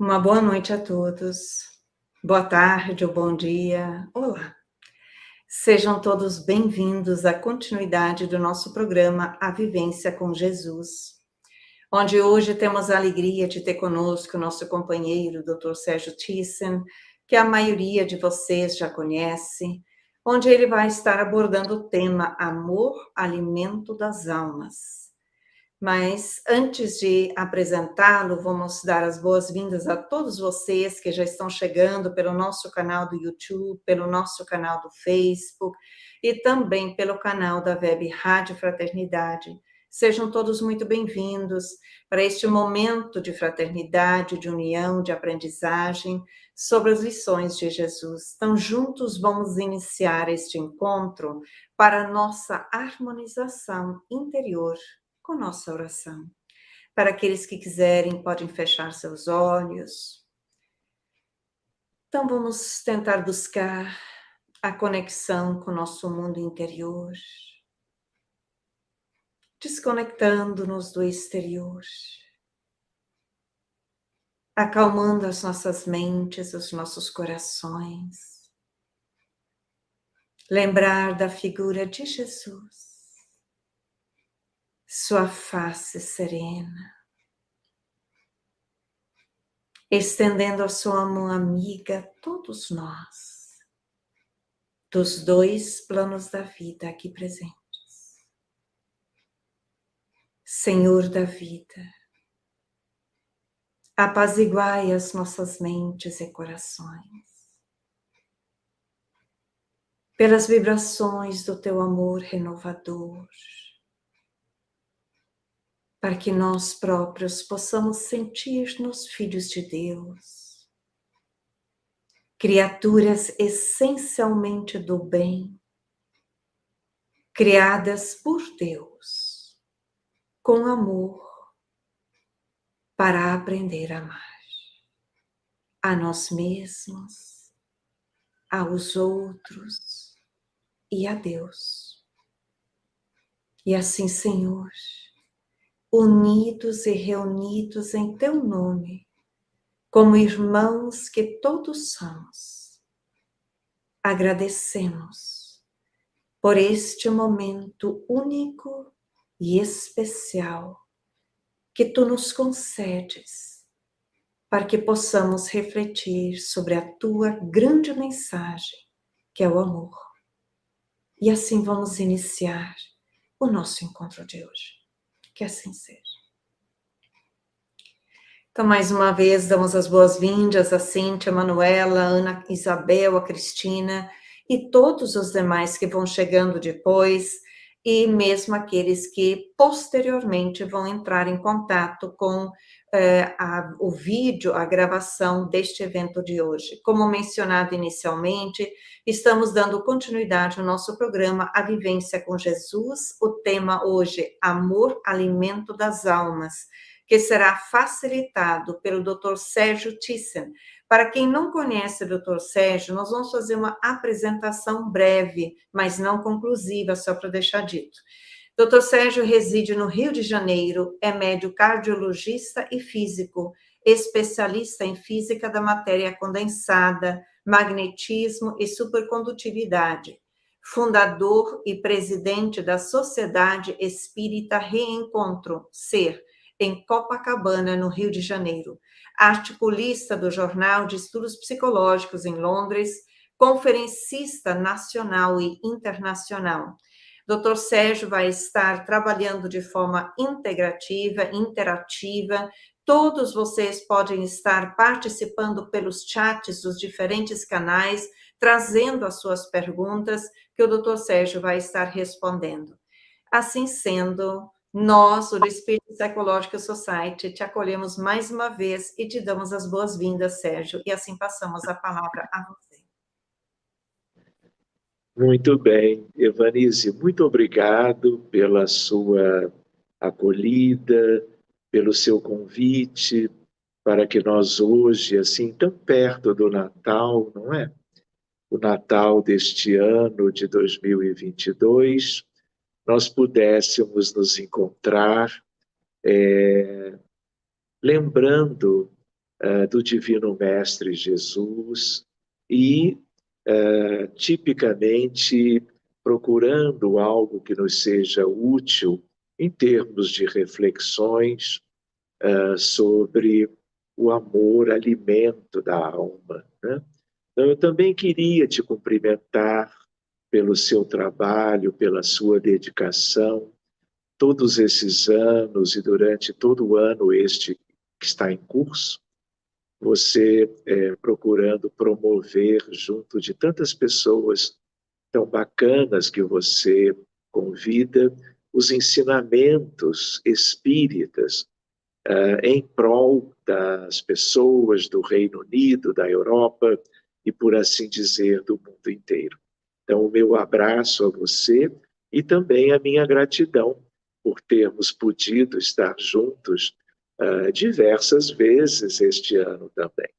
Uma boa noite a todos. Boa tarde ou bom dia. Olá. Sejam todos bem-vindos à continuidade do nosso programa A Vivência com Jesus, onde hoje temos a alegria de ter conosco o nosso companheiro, Dr. Sérgio Thyssen, que a maioria de vocês já conhece, onde ele vai estar abordando o tema Amor, Alimento das Almas. Mas antes de apresentá-lo, vamos dar as boas-vindas a todos vocês que já estão chegando pelo nosso canal do YouTube, pelo nosso canal do Facebook e também pelo canal da Web Rádio Fraternidade. Sejam todos muito bem-vindos para este momento de fraternidade, de união, de aprendizagem sobre as lições de Jesus. Então, juntos vamos iniciar este encontro para a nossa harmonização interior com nossa oração. Para aqueles que quiserem, podem fechar seus olhos. Então, vamos tentar buscar a conexão com o nosso mundo interior, desconectando-nos do exterior, acalmando as nossas mentes, os nossos corações. Lembrar da figura de Jesus, sua face serena, estendendo a sua mão amiga a todos nós, dos dois planos da vida aqui presentes. Senhor da vida, apaziguai as nossas mentes e corações, pelas vibrações do teu amor renovador, para que nós próprios possamos sentir-nos filhos de Deus, criaturas essencialmente do bem, criadas por Deus, com amor, para aprender a amar a nós mesmos, aos outros e a Deus. E assim, Senhor, unidos e reunidos em teu nome, como irmãos que todos somos, agradecemos por este momento único e especial que tu nos concedes, para que possamos refletir sobre a tua grande mensagem, que é o amor. E assim vamos iniciar o nosso encontro de hoje. Que assim seja. Então, mais uma vez, damos as boas-vindas a Cíntia, a Manuela, a Ana Isabel, a Cristina e todos os demais que vão chegando depois e mesmo aqueles que posteriormente vão entrar em contato com o vídeo, a gravação deste evento de hoje. Como mencionado inicialmente, estamos dando continuidade ao nosso programa A Vivência com Jesus. O tema hoje, Amor, Alimento das Almas, que será facilitado pelo Dr. Sérgio Thyssen. Para quem não conhece o Dr. Sérgio, nós vamos fazer uma apresentação breve, mas não conclusiva, só para deixar dito. Dr. Sérgio reside no Rio de Janeiro, é médico cardiologista e físico, especialista em física da matéria condensada, magnetismo e supercondutividade, fundador e presidente da Sociedade Espírita Reencontro, SER, em Copacabana, no Rio de Janeiro, articulista do Jornal de Estudos Psicológicos em Londres, conferencista nacional e internacional. Dr. Sérgio vai estar trabalhando de forma integrativa, interativa. Todos vocês podem estar participando pelos chats dos diferentes canais, trazendo as suas perguntas, que o Dr. Sérgio vai estar respondendo. Assim sendo, nós, o Espírito Psychological Society, te acolhemos mais uma vez e te damos as boas-vindas, Sérgio, e assim passamos a palavra a você. Muito bem, Evanise, muito obrigado pela sua acolhida, pelo seu convite, para que nós hoje, assim, tão perto do Natal, não é? O Natal deste ano de 2022, nós pudéssemos nos encontrar, lembrando do Divino Mestre Jesus e, tipicamente, procurando algo que nos seja útil em termos de reflexões sobre o amor, alimento da alma, né? Então, eu também queria te cumprimentar pelo seu trabalho, pela sua dedicação, todos esses anos e durante todo o ano este que está em curso, você procurando promover junto de tantas pessoas tão bacanas que você convida, os ensinamentos espíritas em prol das pessoas do Reino Unido, da Europa e, por assim dizer, do mundo inteiro. Então, o meu abraço a você e também a minha gratidão por termos podido estar juntos diversas vezes este ano também.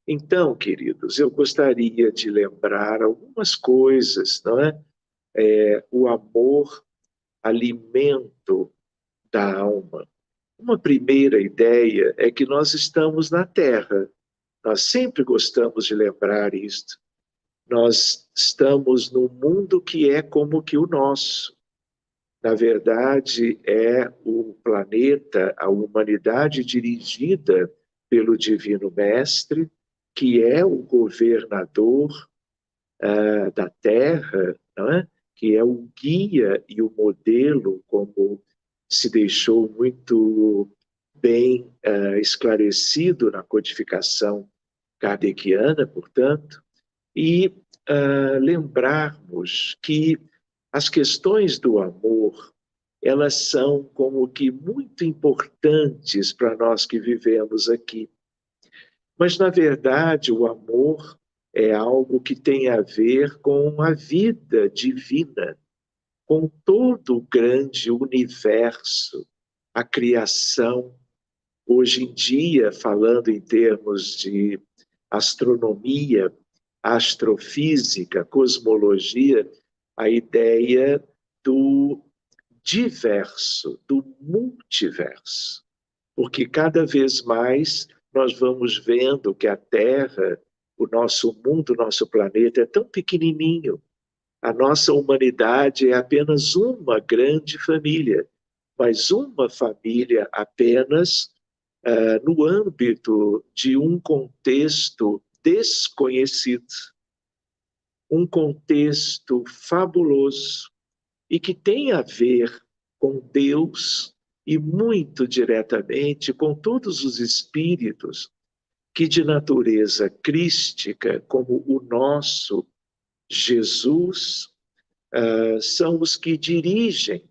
Então, queridos, eu gostaria de lembrar algumas coisas, não é? O amor, alimento da alma. Uma primeira ideia é que nós estamos na Terra. Nós sempre gostamos de lembrar isto. Nós estamos num mundo que é como que o nosso. Na verdade, é o planeta, a humanidade dirigida pelo Divino Mestre, que é o governador da Terra, não é? Que é o guia e o modelo, como se deixou muito bem esclarecido na codificação kardeciana, portanto, e lembrarmos que as questões do amor, elas são como que muito importantes para nós que vivemos aqui. Mas, na verdade, o amor é algo que tem a ver com a vida divina, com todo o grande universo, a criação. Hoje em dia, falando em termos de astronomia, astrofísica, cosmologia, a ideia do diverso, do multiverso. Porque cada vez mais nós vamos vendo que a Terra, o nosso mundo, o nosso planeta é tão pequenininho. A nossa humanidade é apenas uma grande família, mas uma família apenas no âmbito de um contexto desconhecido, um contexto fabuloso e que tem a ver com Deus e muito diretamente com todos os espíritos que de natureza crística, como o nosso Jesus, são os que dirigem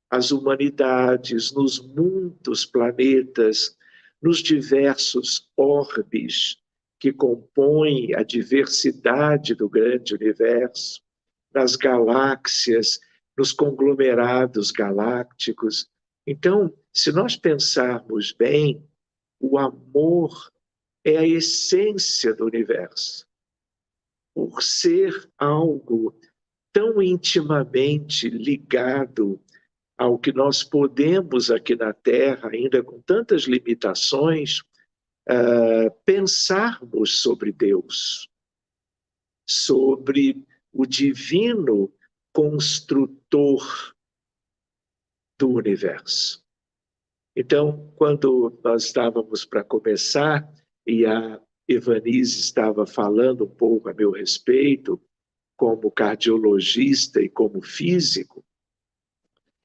as humanidades nos muitos planetas, nos diversos orbes que compõem a diversidade do grande universo, nas galáxias, nos conglomerados galácticos. Então, se nós pensarmos bem, o amor é a essência do universo. Por ser algo tão intimamente ligado ao que nós podemos aqui na Terra, ainda com tantas limitações, pensarmos sobre Deus, sobre o divino construtor do universo. Então, quando nós estávamos para começar, e a Evanise estava falando um pouco a meu respeito, como cardiologista e como físico,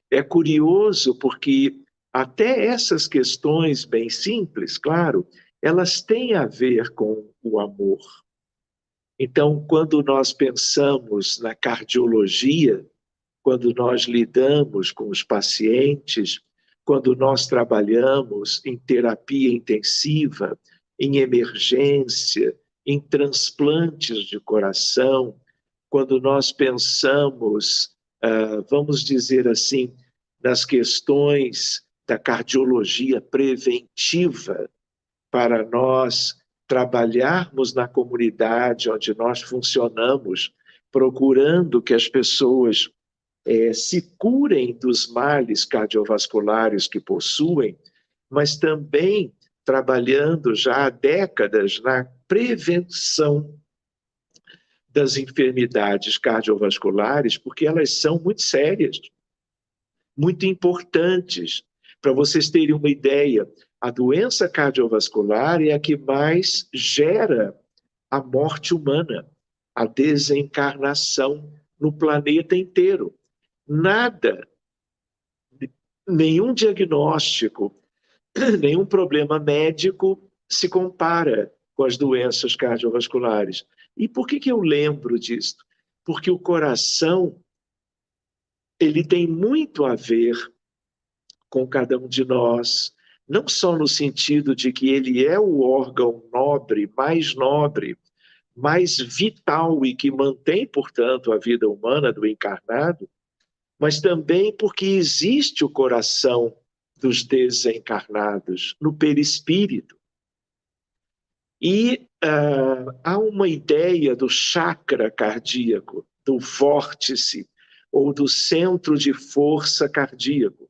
é curioso porque até essas questões bem simples, claro, elas têm a ver com o amor. Então, quando nós pensamos na cardiologia, quando nós lidamos com os pacientes, quando nós trabalhamos em terapia intensiva, em emergência, em transplantes de coração, quando nós pensamos, vamos dizer assim, nas questões da cardiologia preventiva, para nós trabalharmos na comunidade onde nós funcionamos, procurando que as pessoas se curem dos males cardiovasculares que possuem, mas também trabalhando já há décadas na prevenção das enfermidades cardiovasculares, porque elas são muito sérias, muito importantes. Para vocês terem uma ideia, a doença cardiovascular é a que mais gera a morte humana, a desencarnação no planeta inteiro. Nada, nenhum diagnóstico, nenhum problema médico se compara com as doenças cardiovasculares. E por que eu lembro disso? Porque o coração, ele tem muito a ver com cada um de nós, não só no sentido de que ele é o órgão nobre, mais vital e que mantém, portanto, a vida humana do encarnado, mas também porque existe o coração dos desencarnados no perispírito. E há uma ideia do chakra cardíaco, do vórtice, ou do centro de força cardíaco.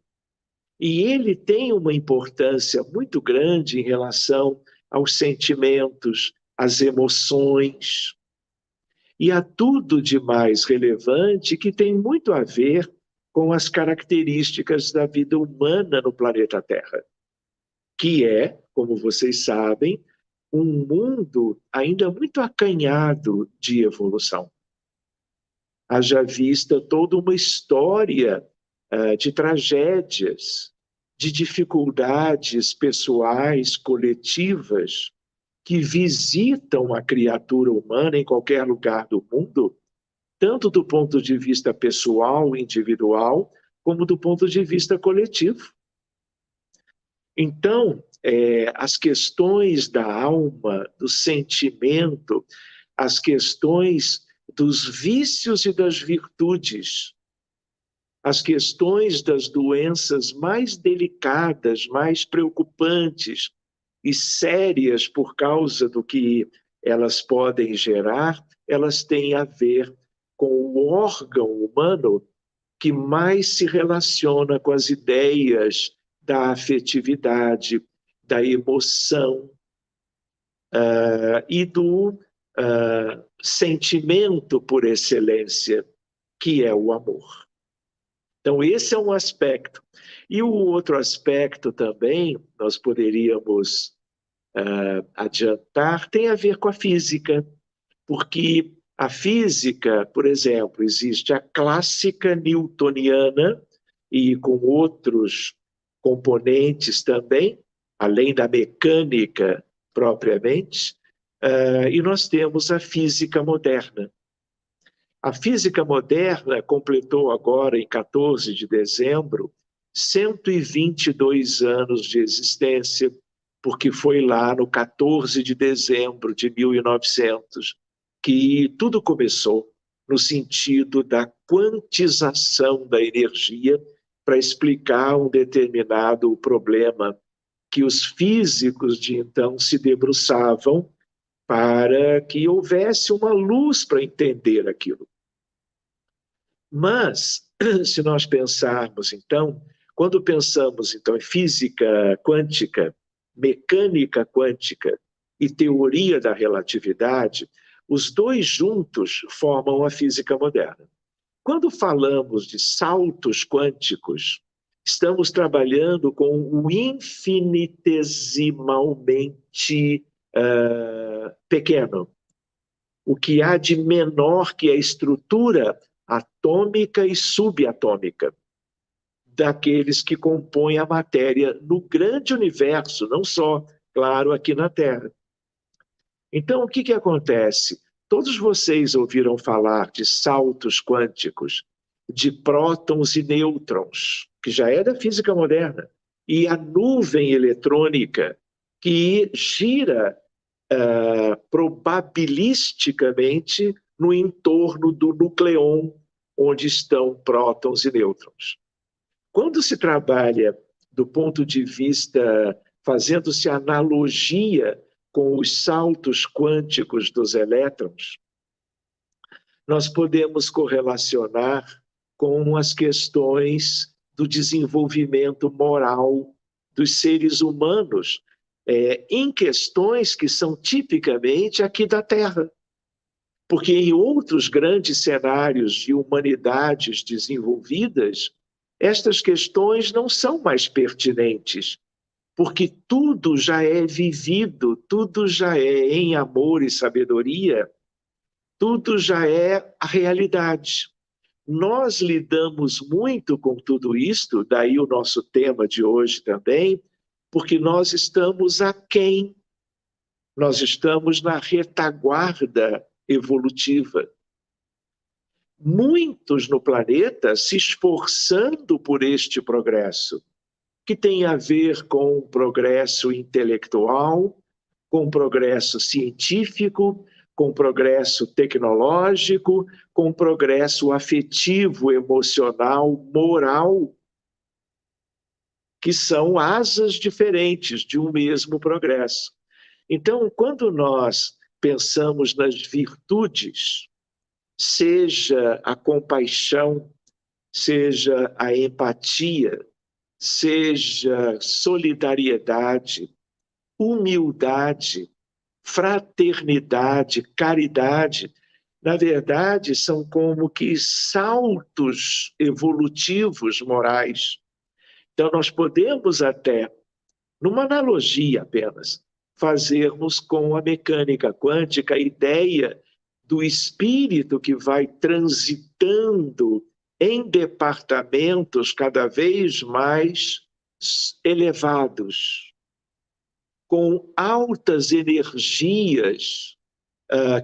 E ele tem uma importância muito grande em relação aos sentimentos, às emoções, e a tudo de mais relevante que tem muito a ver com as características da vida humana no planeta Terra, que é, como vocês sabem, um mundo ainda muito acanhado de evolução. Haja vista toda uma história de tragédias, de dificuldades pessoais, coletivas, que visitam a criatura humana em qualquer lugar do mundo, tanto do ponto de vista pessoal, individual, como do ponto de vista coletivo. Então, as questões da alma, do sentimento, as questões dos vícios e das virtudes, as questões das doenças mais delicadas, mais preocupantes e sérias por causa do que elas podem gerar, elas têm a ver com o órgão humano que mais se relaciona com as ideias da afetividade, da emoção e do sentimento por excelência, que é o amor. Então, esse é um aspecto. E o outro aspecto também, nós poderíamos adiantar, tem a ver com a física, porque a física, por exemplo, existe a clássica newtoniana e com outros componentes também, além da mecânica propriamente, e nós temos a física moderna. A física moderna completou agora, em 14 de dezembro, 122 anos de existência, porque foi lá no 14 de dezembro de 1900 que tudo começou no sentido da quantização da energia para explicar um determinado problema que os físicos de então se debruçavam para que houvesse uma luz para entender aquilo. Mas, se nós pensarmos, então, quando pensamos então, em física quântica, mecânica quântica e teoria da relatividade, os dois juntos formam a física moderna. Quando falamos de saltos quânticos, estamos trabalhando com o infinitesimalmente pequeno, o que há de menor que a estrutura atômica e subatômica daqueles que compõem a matéria no grande universo, não só, claro, aqui na Terra. Então, o que acontece? Todos vocês ouviram falar de saltos quânticos, de prótons e nêutrons, que já é da física moderna, e a nuvem eletrônica, que gira probabilisticamente no entorno do nucleon, onde estão prótons e nêutrons. Quando se trabalha do ponto de vista, fazendo-se analogia com os saltos quânticos dos elétrons, nós podemos correlacionar com as questões do desenvolvimento moral dos seres humanos em questões que são tipicamente aqui da Terra. Porque em outros grandes cenários de humanidades desenvolvidas, estas questões não são mais pertinentes, porque tudo já é vivido, tudo já é em amor e sabedoria, tudo já é a realidade. Nós lidamos muito com tudo isto, daí o nosso tema de hoje também, porque nós estamos aquém, nós estamos na retaguarda evolutiva. Muitos no planeta se esforçando por este progresso, que tem a ver com o progresso intelectual, com o progresso científico, com o progresso tecnológico, com o progresso afetivo, emocional, moral, que são asas diferentes de um mesmo progresso. Então, quando nós pensamos nas virtudes, seja a compaixão, seja a empatia, seja solidariedade, humildade, fraternidade, caridade, na verdade, são como que saltos evolutivos morais. Então, nós podemos até, numa analogia apenas, fazermos com a mecânica quântica a ideia do espírito que vai transitando em departamentos cada vez mais elevados, com altas energias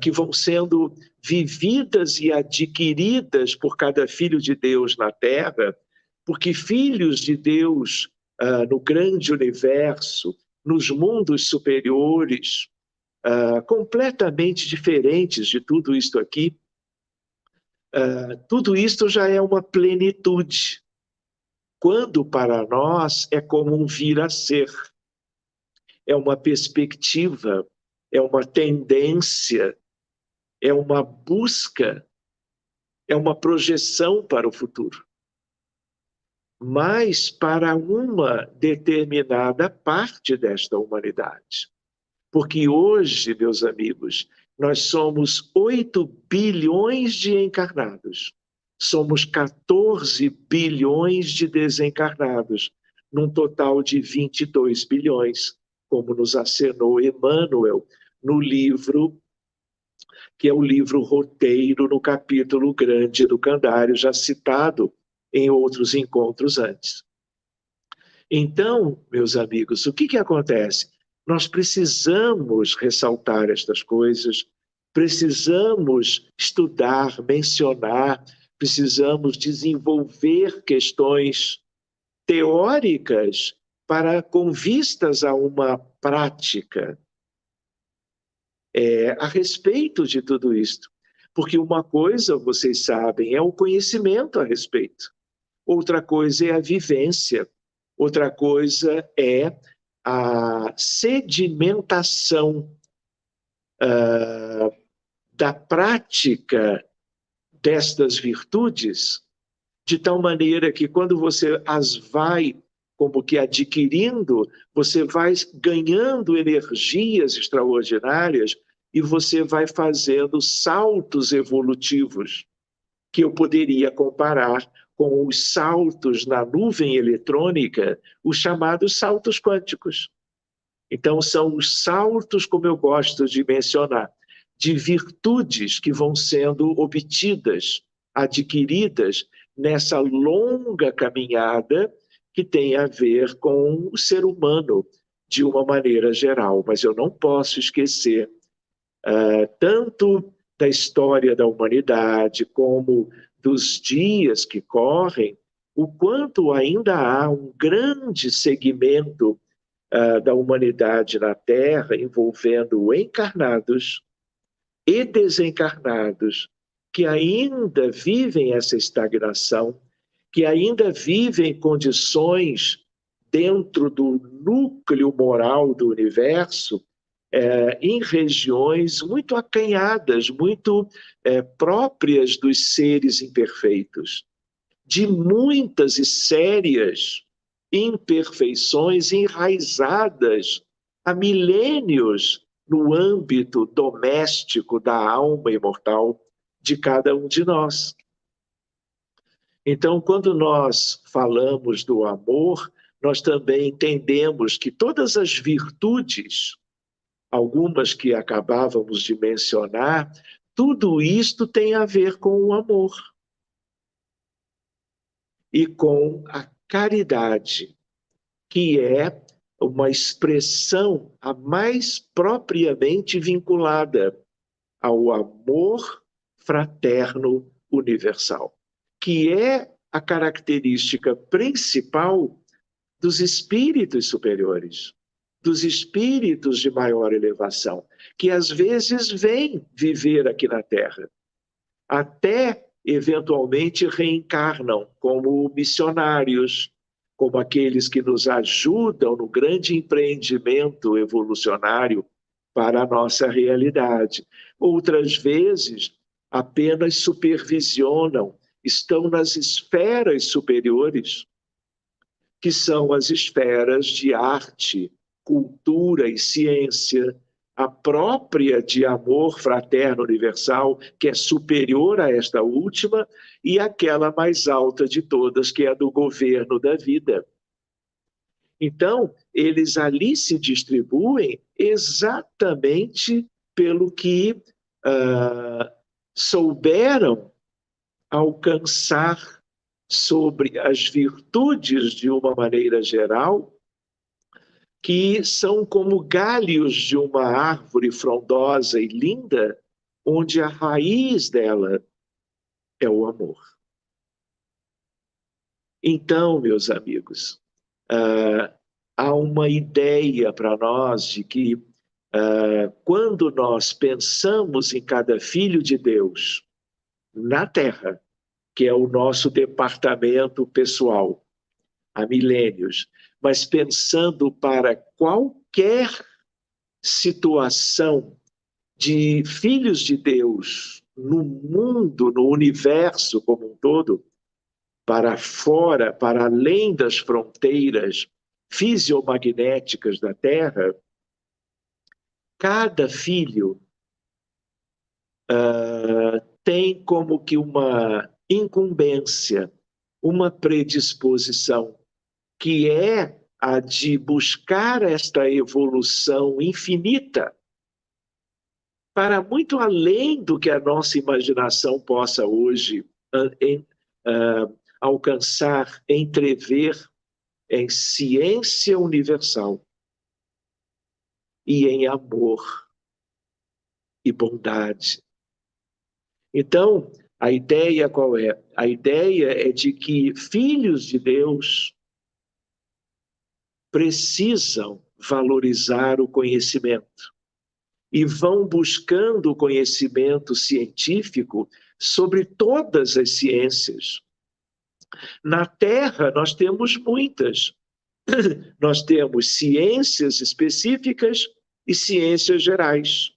que vão sendo vividas e adquiridas por cada filho de Deus na Terra, porque filhos de Deus no grande universo, nos mundos superiores, completamente diferentes de tudo isto aqui, tudo isto já é uma plenitude, quando para nós é como um vir a ser, é uma perspectiva, é uma tendência, é uma busca, é uma projeção para o futuro. Mas para uma determinada parte desta humanidade. Porque hoje, meus amigos, nós somos 8 bilhões de encarnados. Somos 14 bilhões de desencarnados, num total de 22 bilhões, como nos acenou Emmanuel no livro, que é o livro roteiro, no capítulo grande do Candário, já citado em outros encontros antes. Então, meus amigos, o que acontece? Nós precisamos ressaltar estas coisas, precisamos estudar, mencionar, precisamos desenvolver questões teóricas com vistas a uma prática a respeito de tudo isto. Porque uma coisa, vocês sabem, é o conhecimento a respeito. Outra coisa é a vivência. Outra coisa é a sedimentação da prática destas virtudes, de tal maneira que quando você as vai como que adquirindo, você vai ganhando energias extraordinárias e você vai fazendo saltos evolutivos, que eu poderia comparar com os saltos na nuvem eletrônica, os chamados saltos quânticos. Então, são os saltos, como eu gosto de mencionar, de virtudes que vão sendo obtidas, adquiridas nessa longa caminhada que tem a ver com o ser humano de uma maneira geral. Mas eu não posso esquecer tanto da história da humanidade como dos dias que correm, o quanto ainda há um grande segmento da humanidade na Terra envolvendo encarnados e desencarnados que ainda vivem essa estagnação, que ainda vivem condições dentro do núcleo moral do universo, em regiões muito acanhadas, muito próprias dos seres imperfeitos, de muitas e sérias imperfeições enraizadas há milênios no âmbito doméstico da alma imortal de cada um de nós. Então, quando nós falamos do amor, nós também entendemos que todas as virtudes, algumas que acabávamos de mencionar, tudo isto tem a ver com o amor e com a caridade, que é uma expressão a mais propriamente vinculada ao amor fraterno universal, que é a característica principal dos espíritos superiores, dos espíritos de maior elevação, que às vezes vêm viver aqui na Terra, até eventualmente reencarnam como missionários, como aqueles que nos ajudam no grande empreendimento evolucionário para a nossa realidade. Outras vezes, apenas supervisionam, estão nas esferas superiores, que são as esferas de arte, cultura e ciência, a própria de amor fraterno universal, que é superior a esta última, e aquela mais alta de todas, que é a do governo da vida. Então, eles ali se distribuem exatamente pelo que souberam alcançar sobre as virtudes de uma maneira geral, que são como galhos de uma árvore frondosa e linda, onde a raiz dela é o amor. Então, meus amigos, há uma ideia para nós de que quando nós pensamos em cada filho de Deus na Terra, que é o nosso departamento pessoal, há milênios, mas pensando para qualquer situação de filhos de Deus no mundo, no universo como um todo, para fora, para além das fronteiras fisiomagnéticas da Terra, cada filho tem como que uma incumbência, uma predisposição, que é a de buscar esta evolução infinita para muito além do que a nossa imaginação possa hoje alcançar, entrever em ciência universal e em amor e bondade. Então, a ideia qual é? A ideia é de que filhos de Deus precisam valorizar o conhecimento e vão buscando o conhecimento científico sobre todas as ciências. Na Terra, nós temos muitas. Nós temos ciências específicas e ciências gerais.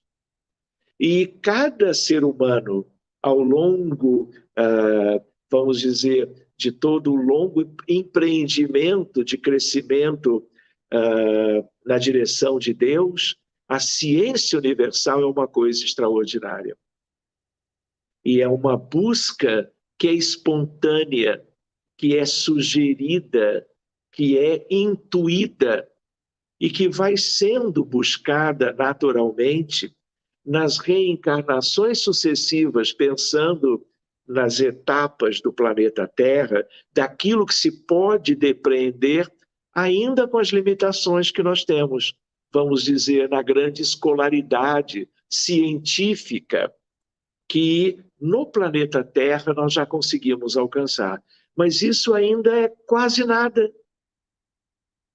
E cada ser humano, ao longo, vamos dizer, de todo o longo empreendimento de crescimento na direção de Deus, a ciência universal é uma coisa extraordinária. E é uma busca que é espontânea, que é sugerida, que é intuída e que vai sendo buscada naturalmente nas reencarnações sucessivas, pensando nas etapas do planeta Terra, daquilo que se pode depreender, ainda com as limitações que nós temos, vamos dizer, na grande escolaridade científica, que no planeta Terra nós já conseguimos alcançar. Mas isso ainda é quase nada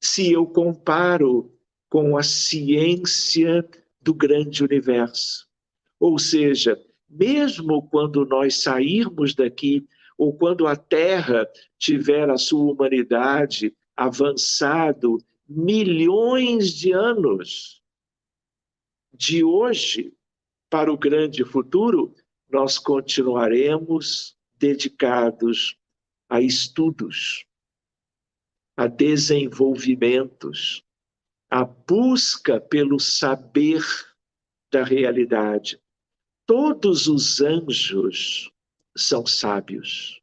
se eu comparo com a ciência do grande universo. Ou seja, mesmo quando nós sairmos daqui, ou quando a Terra tiver a sua humanidade avançado milhões de anos, de hoje para o grande futuro, nós continuaremos dedicados a estudos, a desenvolvimentos, a busca pelo saber da realidade. Todos os anjos são sábios.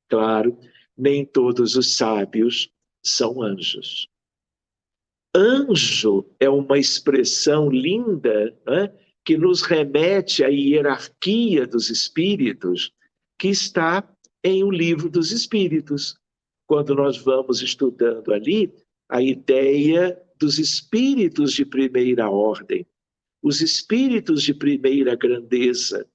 Claro, nem todos os sábios são anjos. Anjo é uma expressão linda, né, que nos remete à hierarquia dos espíritos, que está em O Livro dos Espíritos. Quando nós vamos estudando ali a ideia dos espíritos de primeira ordem, os espíritos de primeira grandeza.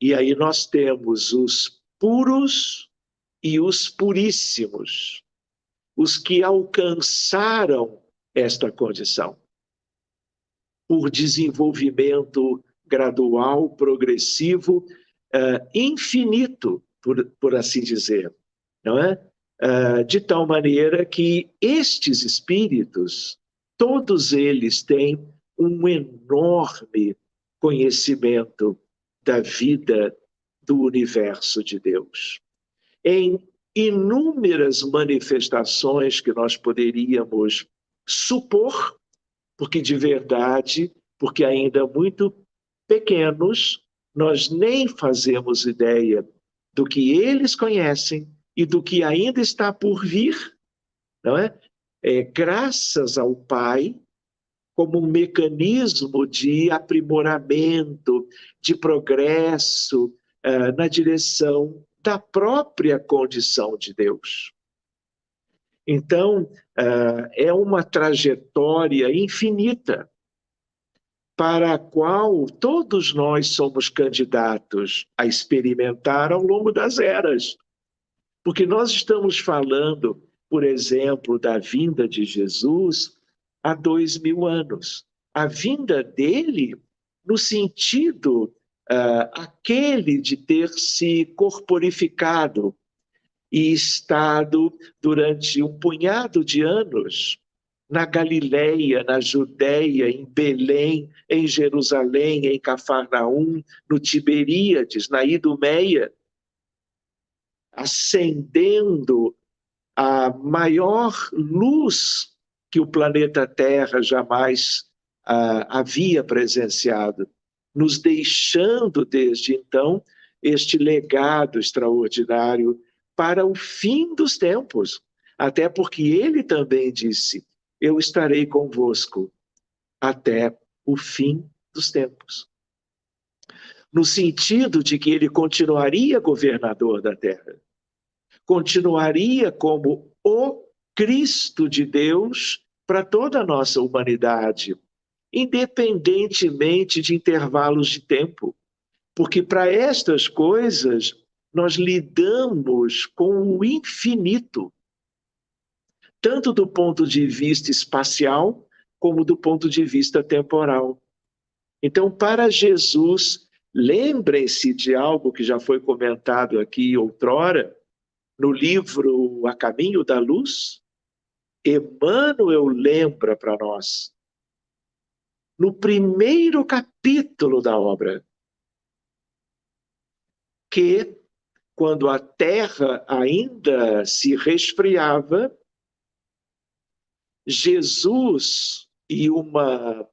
E aí nós temos os puros e os puríssimos, os que alcançaram esta condição por desenvolvimento gradual, progressivo, infinito, por assim dizer, não é? De tal maneira que estes espíritos, todos eles têm um enorme conhecimento da vida do universo de Deus. Em inúmeras manifestações que nós poderíamos supor, porque de verdade, porque ainda muito pequenos, nós nem fazemos ideia do que eles conhecem e do que ainda está por vir, não é? Graças ao Pai, como um mecanismo de aprimoramento, de progresso, na direção da própria condição de Deus. Então, é uma trajetória infinita para a qual todos nós somos candidatos a experimentar ao longo das eras. Porque nós estamos falando, por exemplo, da vinda de Jesus há 2000 anos. A vinda dele no sentido aquele de ter se corporificado e estado durante um punhado de anos na Galileia, na Judéia, em Belém, em Jerusalém, em Cafarnaum, no Tiberíades, na Idumeia, acendendo a maior luz que o planeta Terra jamais havia presenciado, nos deixando desde então este legado extraordinário para o fim dos tempos. Até porque ele também disse: eu estarei convosco até o fim dos tempos. No sentido de que ele continuaria governador da Terra, continuaria como o Cristo de Deus para toda a nossa humanidade, independentemente de intervalos de tempo. Porque para estas coisas nós lidamos com o infinito, tanto do ponto de vista espacial, como do ponto de vista temporal. Então, para Jesus, lembrem-se de algo que já foi comentado aqui outrora, no livro A Caminho da Luz, Emmanuel lembra para nós, no primeiro capítulo da obra, que quando a Terra ainda se resfriava, Jesus e uma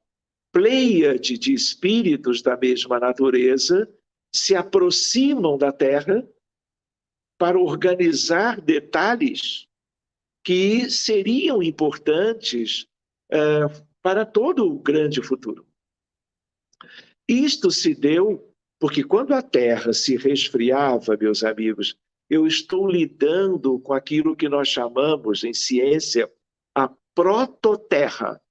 pleiade de espíritos da mesma natureza se aproximam da Terra para organizar detalhes que seriam importantes para todo o grande futuro. Isto se deu porque quando a Terra se resfriava, meus amigos, eu estou lidando com aquilo que nós chamamos em ciência a prototerra.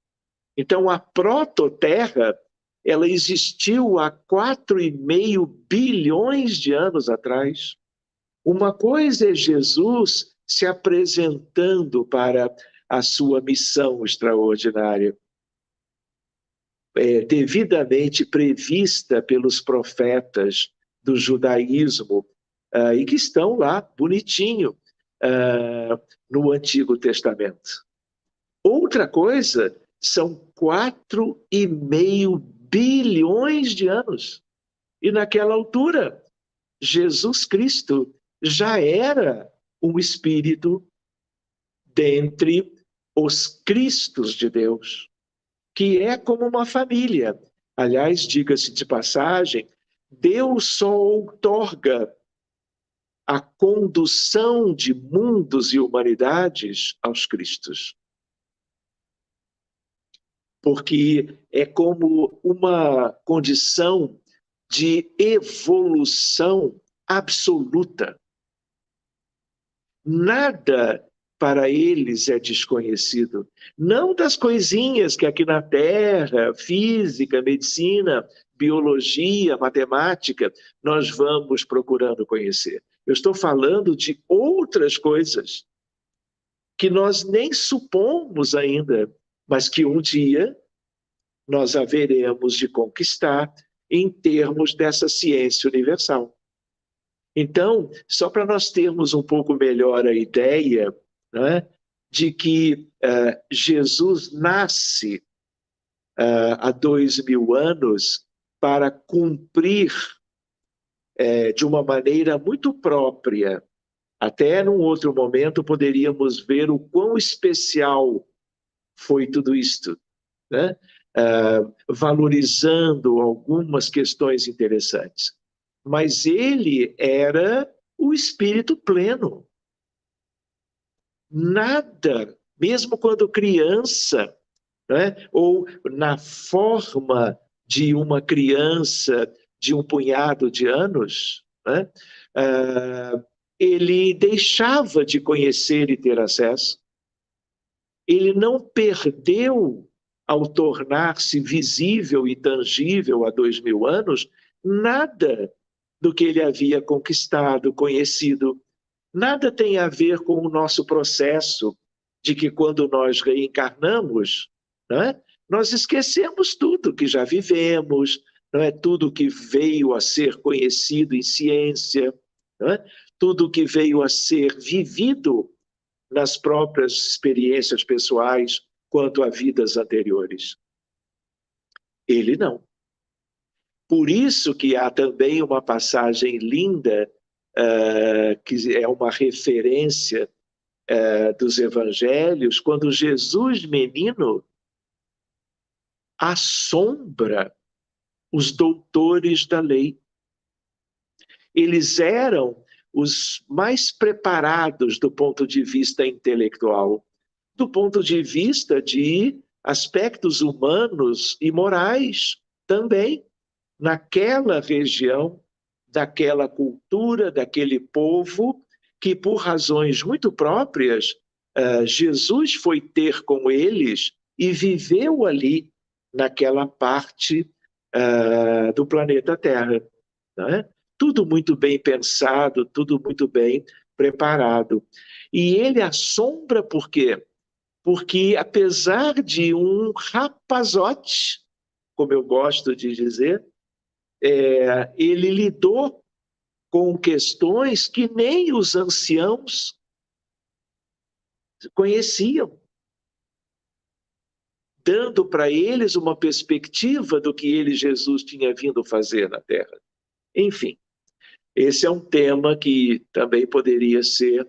Então, a prototerra, ela existiu há 4,5 bilhões de anos atrás. Uma coisa é Jesus se apresentando para a sua missão extraordinária, devidamente prevista pelos profetas do judaísmo, e que estão lá, bonitinho, no Antigo Testamento. Outra coisa são 4,5 bilhões de anos. E naquela altura, Jesus Cristo já era um espírito dentre os Cristos de Deus, que é como uma família. Aliás, diga-se de passagem, Deus só outorga a condução de mundos e humanidades aos Cristos. Porque é como uma condição de evolução absoluta. Nada para eles é desconhecido. Não das coisinhas que aqui na Terra, física, medicina, biologia, matemática, nós vamos procurando conhecer. Eu estou falando de outras coisas que nós nem supomos ainda, mas que um dia nós haveremos de conquistar em termos dessa ciência universal. Então, só para nós termos um pouco melhor a ideia, né, de que Jesus nasce há 2000 anos para cumprir de uma maneira muito própria. Até num outro momento poderíamos ver o quão especial foi tudo isto, né? Valorizando algumas questões interessantes. Mas ele era o espírito pleno. Nada, mesmo quando criança, né? Ou na forma de uma criança de um punhado de anos, né? Ele deixava de conhecer e ter acesso. Ele não perdeu, ao tornar-se visível e tangível há 2000 anos, nada do que ele havia conquistado, conhecido. Nada tem a ver com o nosso processo de que quando nós reencarnamos, né, nós esquecemos tudo que já vivemos, não é tudo que veio a ser conhecido em ciência, não é? Tudo que veio a ser vivido nas próprias experiências pessoais quanto a vidas anteriores. Ele não. Por isso que há também uma passagem linda, que é uma referência dos evangelhos, quando Jesus, menino, assombra os doutores da lei. Eles eram os mais preparados do ponto de vista intelectual, do ponto de vista de aspectos humanos e morais também, naquela região, daquela cultura, daquele povo, que por razões muito próprias, Jesus foi ter com eles e viveu ali, naquela parte do planeta Terra. Não é? Tudo muito bem pensado, tudo muito bem preparado. E ele assombra por quê? Porque apesar de um rapazote, como eu gosto de dizer, ele lidou com questões que nem os anciãos conheciam, dando para eles uma perspectiva do que ele, Jesus, tinha vindo fazer na Terra. Enfim, esse é um tema que também poderia ser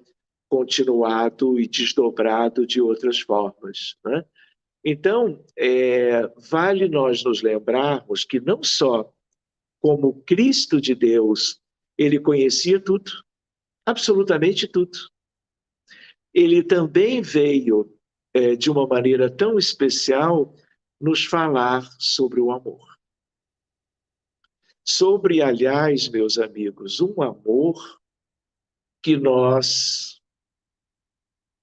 continuado e desdobrado de outras formas, né? Então, vale nós nos lembrarmos que não só como Cristo de Deus, ele conhecia tudo, absolutamente tudo. Ele também veio, de uma maneira tão especial, nos falar sobre o amor. Sobre, aliás, meus amigos, um amor que nós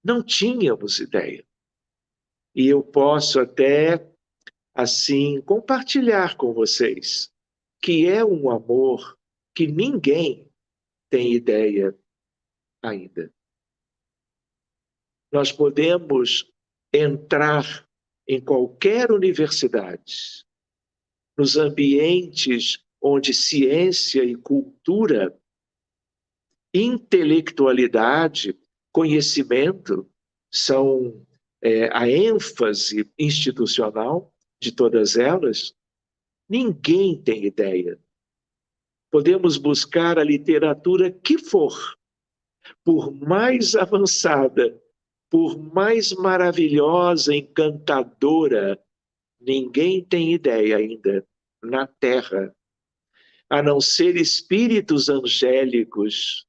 não tínhamos ideia. E eu posso até, assim, compartilhar com vocês que é um amor que ninguém tem ideia ainda. Nós podemos entrar em qualquer universidade, nos ambientes onde ciência e cultura, intelectualidade, conhecimento são a ênfase institucional de todas elas, ninguém tem ideia. Podemos buscar a literatura que for, por mais avançada por mais maravilhosa, encantadora, ninguém tem ideia ainda na Terra, a não ser espíritos angélicos,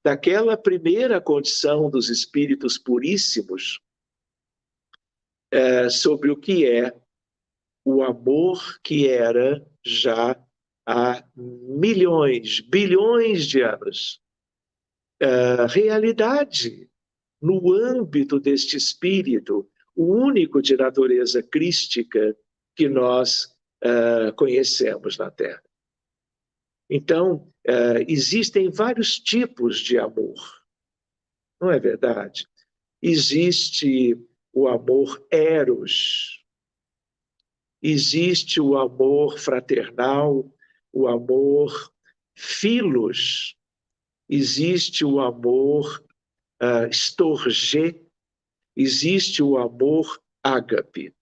daquela primeira condição dos espíritos puríssimos, sobre o que é o amor que era já há milhões, bilhões de anos. Realidade no âmbito deste espírito, o único de natureza crística que nós conhecemos na Terra. Então, existem vários tipos de amor, não é verdade? Existe o amor eros, existe o amor fraternal, o amor filos, existe o amor storgê, existe o amor ágape.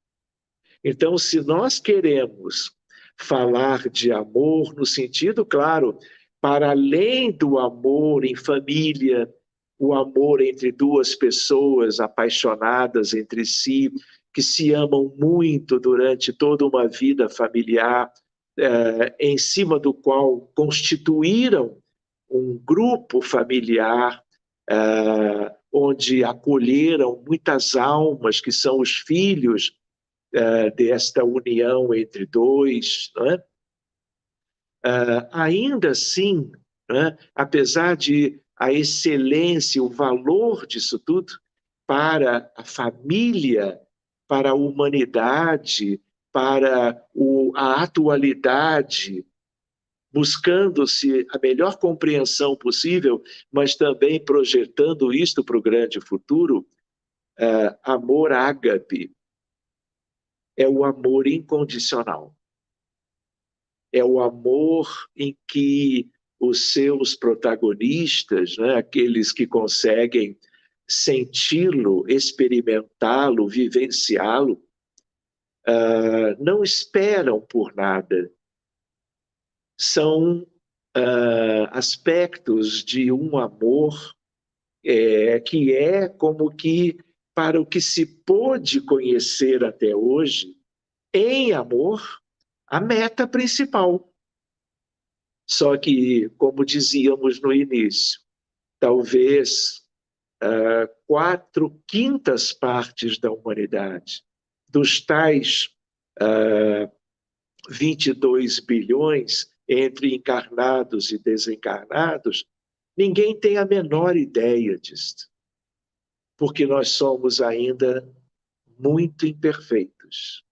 Então, se nós queremos falar de amor no sentido, claro, para além do amor em família, o amor entre duas pessoas apaixonadas entre si, que se amam muito durante toda uma vida familiar, em cima do qual constituíram um grupo familiar, onde acolheram muitas almas que são os filhos desta união entre dois, não é? Ainda assim, né, apesar de a excelência, o valor disso tudo para a família, para a humanidade, para a atualidade, buscando-se a melhor compreensão possível, mas também projetando isto para o grande futuro, amor ágape é o amor incondicional. É o amor em que os seus protagonistas, né, aqueles que conseguem senti-lo, experimentá-lo, vivenciá-lo, não esperam por nada. São aspectos de um amor que é como que, para o que se pôde conhecer até hoje, em amor, a meta principal. Só que, como dizíamos no início, talvez 4/5 partes da humanidade, dos tais 22 bilhões entre encarnados e desencarnados, ninguém tem a menor ideia disso, porque nós somos ainda muito imperfeitos.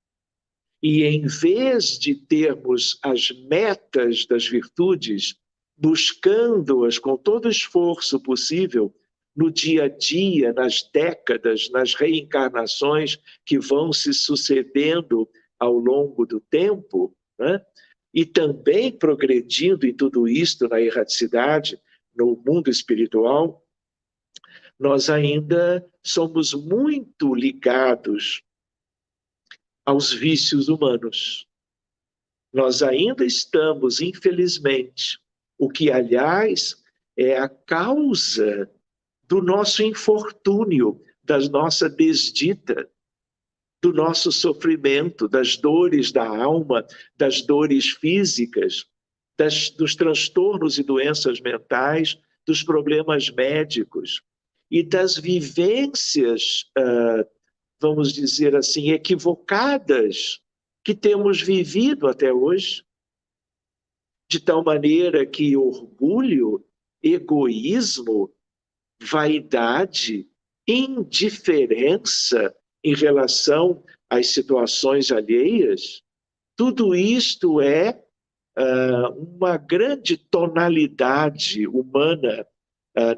E em vez de termos as metas das virtudes, buscando-as com todo o esforço possível, no dia a dia, nas décadas, nas reencarnações que vão se sucedendo ao longo do tempo, né? E também progredindo em tudo isto na erraticidade, no mundo espiritual, nós ainda somos muito ligados aos vícios humanos. Nós ainda estamos, infelizmente, o que, aliás, é a causa do nosso infortúnio, da nossa desdita, do nosso sofrimento, das dores da alma, das dores físicas, dos transtornos e doenças mentais, dos problemas médicos e das vivências, vamos dizer assim, equivocadas que temos vivido até hoje, de tal maneira que orgulho, egoísmo, vaidade, indiferença em relação às situações alheias, tudo isto é uma grande tonalidade humana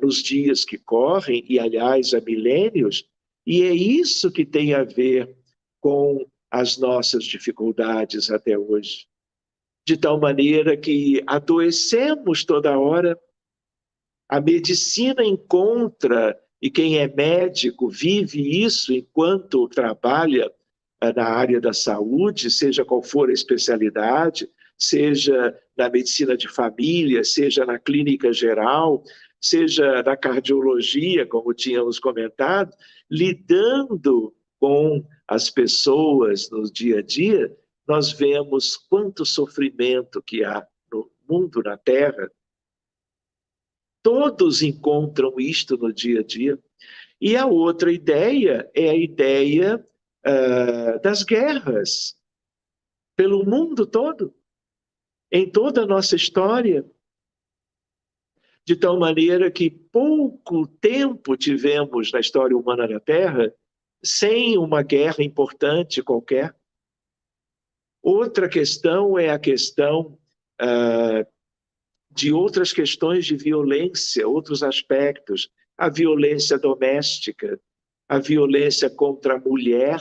nos dias que correm, e aliás há milênios, e é isso que tem a ver com as nossas dificuldades até hoje. De tal maneira que adoecemos toda hora, a medicina encontra, e quem é médico vive isso enquanto trabalha na área da saúde, seja qual for a especialidade, seja na medicina de família, seja na clínica geral, seja na cardiologia, como tínhamos comentado, lidando com as pessoas no dia a dia, nós vemos quanto sofrimento que há no mundo, na Terra. Todos encontram isto no dia a dia. E a outra ideia é a ideia das guerras pelo mundo todo, em toda a nossa história, de tal maneira que pouco tempo tivemos na história humana da Terra sem uma guerra importante qualquer. Outra questão é a questão de outras questões de violência, outros aspectos, a violência doméstica, a violência contra a mulher,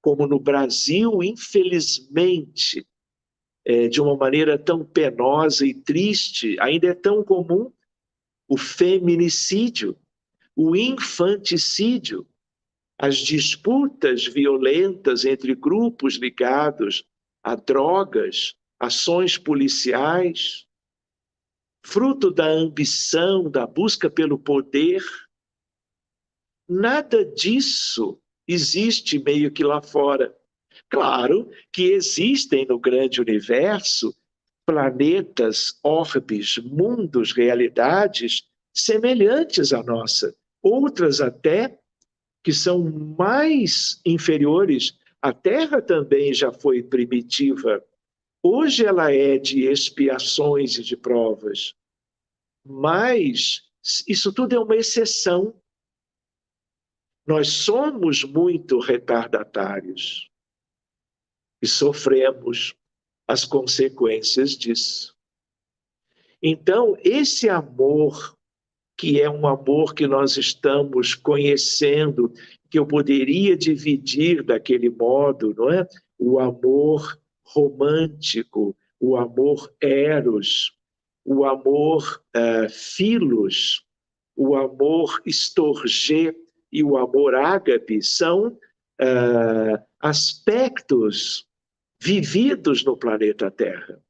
como no Brasil, infelizmente, de uma maneira tão penosa e triste, ainda é tão comum o feminicídio, o infanticídio, as disputas violentas entre grupos ligados a drogas, ações policiais, fruto da ambição, da busca pelo poder. Nada disso existe meio que lá fora. Claro que existem no grande universo planetas, orbes, mundos, realidades semelhantes à nossa. Outras até que são mais inferiores. A Terra também já foi primitiva. Hoje ela é de expiações e de provas. Mas isso tudo é uma exceção. Nós somos muito retardatários e sofremos as consequências disso. Então, esse amor, que é um amor que nós estamos conhecendo, que eu poderia dividir daquele modo, não é? O amor romântico, o amor eros, o amor philos, o amor storgê e o amor ágape são aspectos vividos no planeta Terra.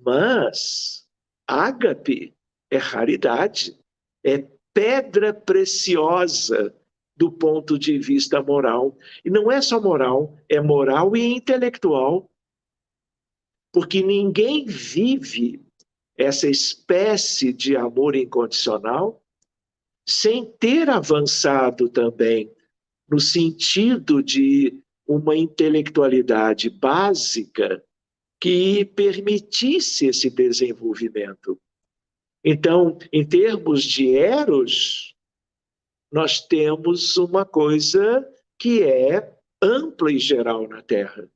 Mas ágape é raridade, é pedra preciosa do ponto de vista moral. E não é só moral, é moral e intelectual. Porque ninguém vive essa espécie de amor incondicional sem ter avançado também no sentido de uma intelectualidade básica que permitisse esse desenvolvimento. Então, em termos de eros, nós temos uma coisa que é ampla e geral na Terra.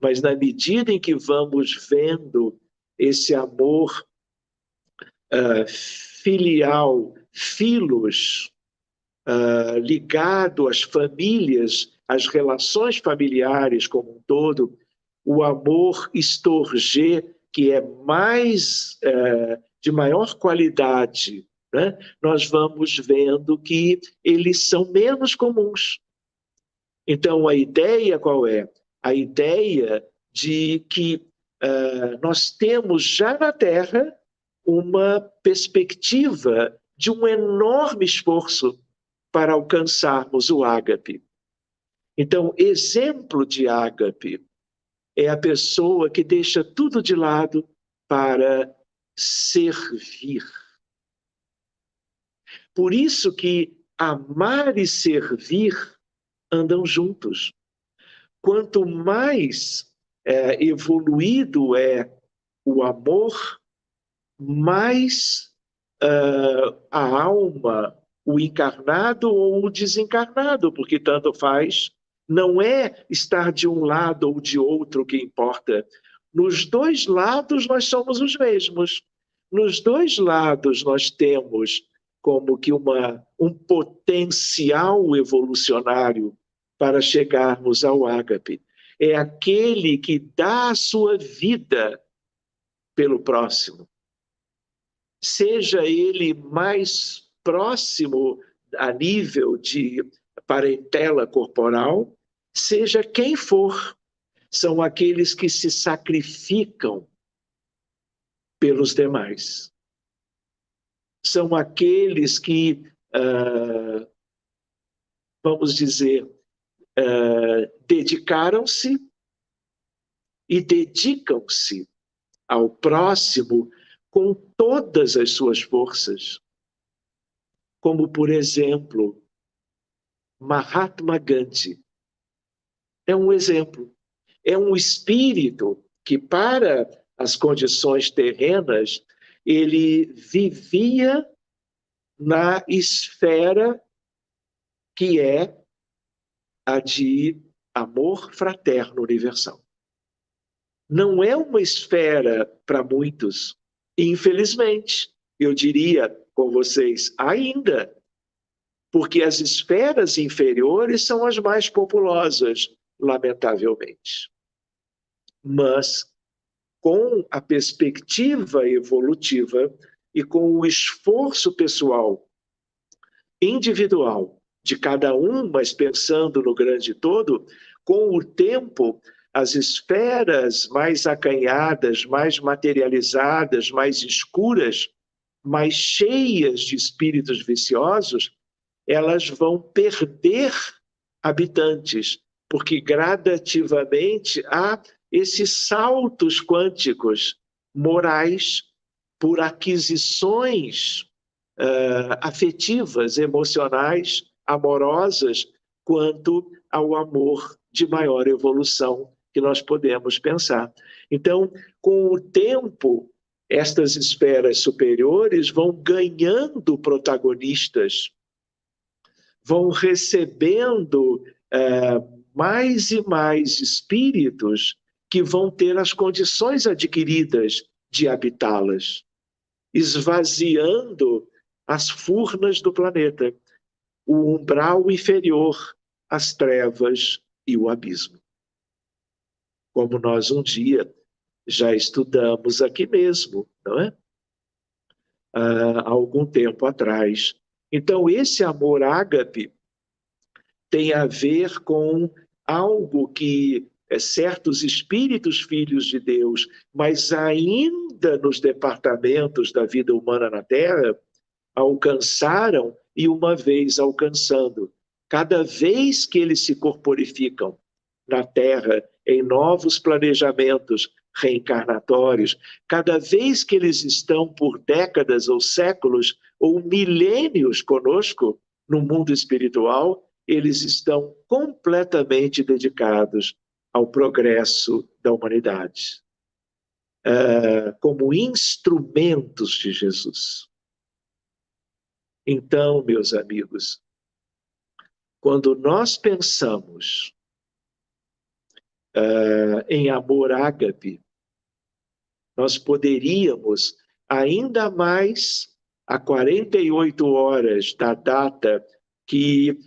Mas na medida em que vamos vendo esse amor filial, filos, ligado às famílias, às relações familiares como um todo, o amor storgê, que é mais de maior qualidade, né? Nós vamos vendo que eles são menos comuns. Então, a ideia qual é? A ideia de que nós temos já na Terra uma perspectiva de um enorme esforço para alcançarmos o ágape. Então, exemplo de ágape é a pessoa que deixa tudo de lado para servir. Por isso que amar e servir andam juntos. Quanto mais evoluído é o amor, mais a alma, o encarnado ou o desencarnado, porque tanto faz, não é estar de um lado ou de outro que importa. Nos dois lados nós somos os mesmos. Nos dois lados nós temos como que um potencial evolucionário para chegarmos ao ágape. É aquele que dá a sua vida pelo próximo. Seja ele mais próximo a nível de parentela corporal, seja quem for, são aqueles que se sacrificam pelos demais. são aqueles que, vamos dizer, dedicaram-se e dedicam-se ao próximo com todas as suas forças. Como, por exemplo, Mahatma Gandhi. É um exemplo. É um espírito que, para as condições terrenas, ele vivia na esfera que é a de amor fraterno universal. Não é uma esfera para muitos, infelizmente, eu diria com vocês, ainda, porque as esferas inferiores são as mais populosas, lamentavelmente. Mas, com a perspectiva evolutiva e com o esforço pessoal, individual, de cada um, mas pensando no grande todo, com o tempo, as esferas mais acanhadas, mais materializadas, mais escuras, mais cheias de espíritos viciosos, elas vão perder habitantes, porque gradativamente há esses saltos quânticos morais por aquisições afetivas, emocionais, amorosas, quanto ao amor de maior evolução que nós podemos pensar. Então, com o tempo, estas esferas superiores vão ganhando protagonistas, vão recebendo mais e mais espíritos que vão ter as condições adquiridas de habitá-las, esvaziando as furnas do planeta, o umbral inferior, as trevas e o abismo. Como nós um dia já estudamos aqui mesmo, não é? Há algum tempo atrás. Então, esse amor ágape tem a ver com algo que certos espíritos filhos de Deus, mas ainda nos departamentos da vida humana na Terra, alcançaram e, uma vez alcançando, cada vez que eles se corporificam na Terra em novos planejamentos reencarnatórios, cada vez que eles estão por décadas ou séculos ou milênios conosco no mundo espiritual, eles estão completamente dedicados ao progresso da humanidade, como instrumentos de Jesus. Então, meus amigos, quando nós pensamos em amor ágape, nós poderíamos, ainda mais a 48 horas da data que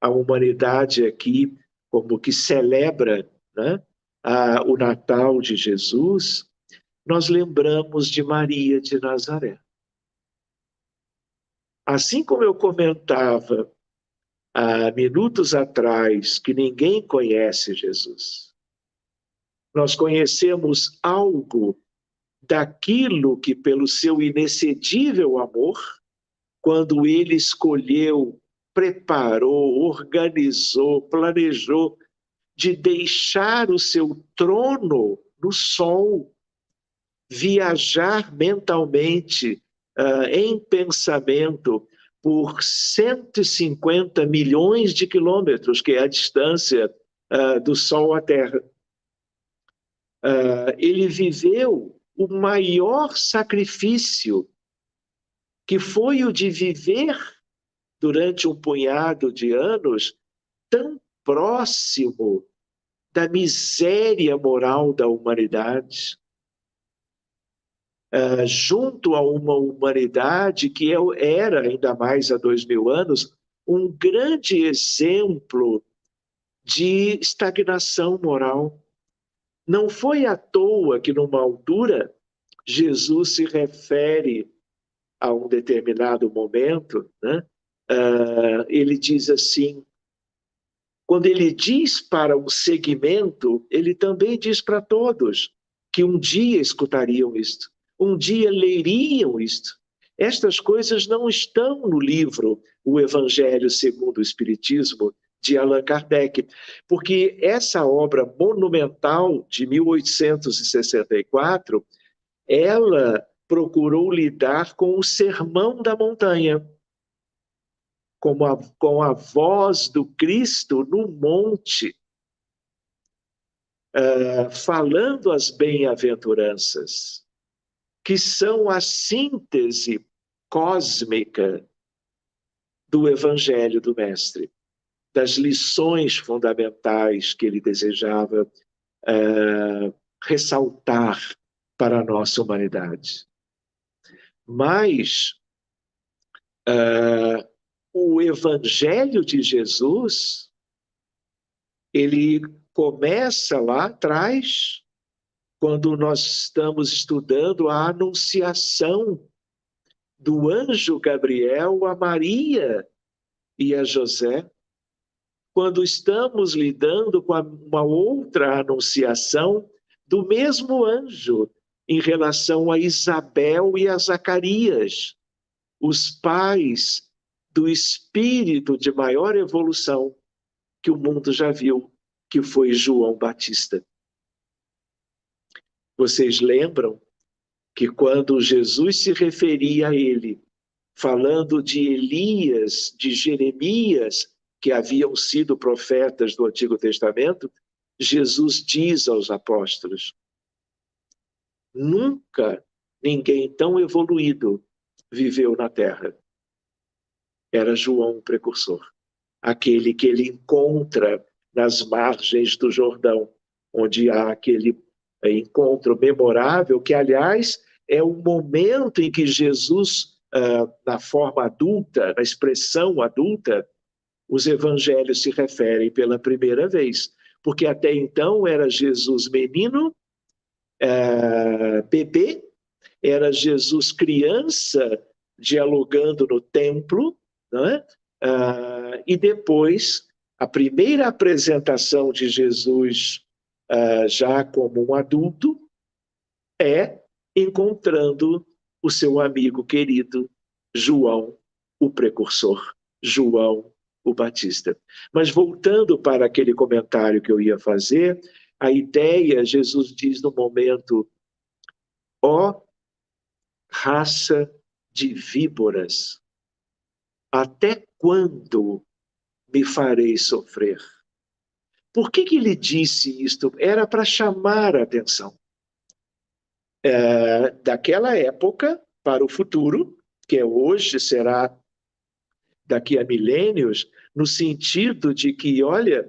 a humanidade aqui como que celebra, né, o Natal de Jesus, nós lembramos de Maria de Nazaré. Assim como eu comentava há minutos atrás que ninguém conhece Jesus, nós conhecemos algo daquilo que, pelo seu inexcedível amor, quando ele escolheu, preparou, organizou, planejou de deixar o seu trono no sol, viajar mentalmente, em pensamento, por 150 milhões de quilômetros, que é a distância do Sol à Terra. Ele viveu o maior sacrifício, que foi o de viver durante um punhado de anos tão próximo da miséria moral da humanidade, junto a uma humanidade que era, ainda mais há 2000 anos, um grande exemplo de estagnação moral. Não foi à toa que, numa altura, Jesus se refere a um determinado momento, né? Ele diz assim, quando ele diz para um segmento, ele também diz para todos que um dia escutariam isto, um dia leriam isto. Estas coisas não estão no livro O Evangelho segundo o Espiritismo, de Allan Kardec, porque essa obra monumental de 1864, ela procurou lidar com o Sermão da Montanha, com a voz do Cristo no monte, falando as bem-aventuranças, que são a síntese cósmica do Evangelho do Mestre, das lições fundamentais que ele desejava ressaltar para a nossa humanidade. Mas o Evangelho de Jesus, ele começa lá atrás, quando nós estamos estudando a anunciação do anjo Gabriel a Maria e a José, quando estamos lidando com uma outra anunciação do mesmo anjo em relação a Isabel e a Zacarias, os pais do espírito de maior evolução que o mundo já viu, que foi João Batista. Vocês lembram que quando Jesus se referia a ele, falando de Elias, de Jeremias, que haviam sido profetas do Antigo Testamento, Jesus diz aos apóstolos: nunca ninguém tão evoluído viveu na Terra. Era João o precursor, aquele que ele encontra nas margens do Jordão, onde há aquele encontro memorável, que, aliás, é o momento em que Jesus, na forma adulta, na expressão adulta, os evangelhos se referem pela primeira vez. Porque até então era Jesus menino, bebê, era Jesus criança dialogando no templo, não é? E depois, a primeira apresentação de Jesus já como um adulto é encontrando o seu amigo querido, João, o precursor, João o Batista. Mas voltando para aquele comentário que eu ia fazer, a ideia, Jesus diz no momento: ó raça de víboras, até quando me farei sofrer? Por que ele disse isto? Era para chamar a atenção daquela época para o futuro, que é hoje, será daqui a milênios, no sentido de que, olha,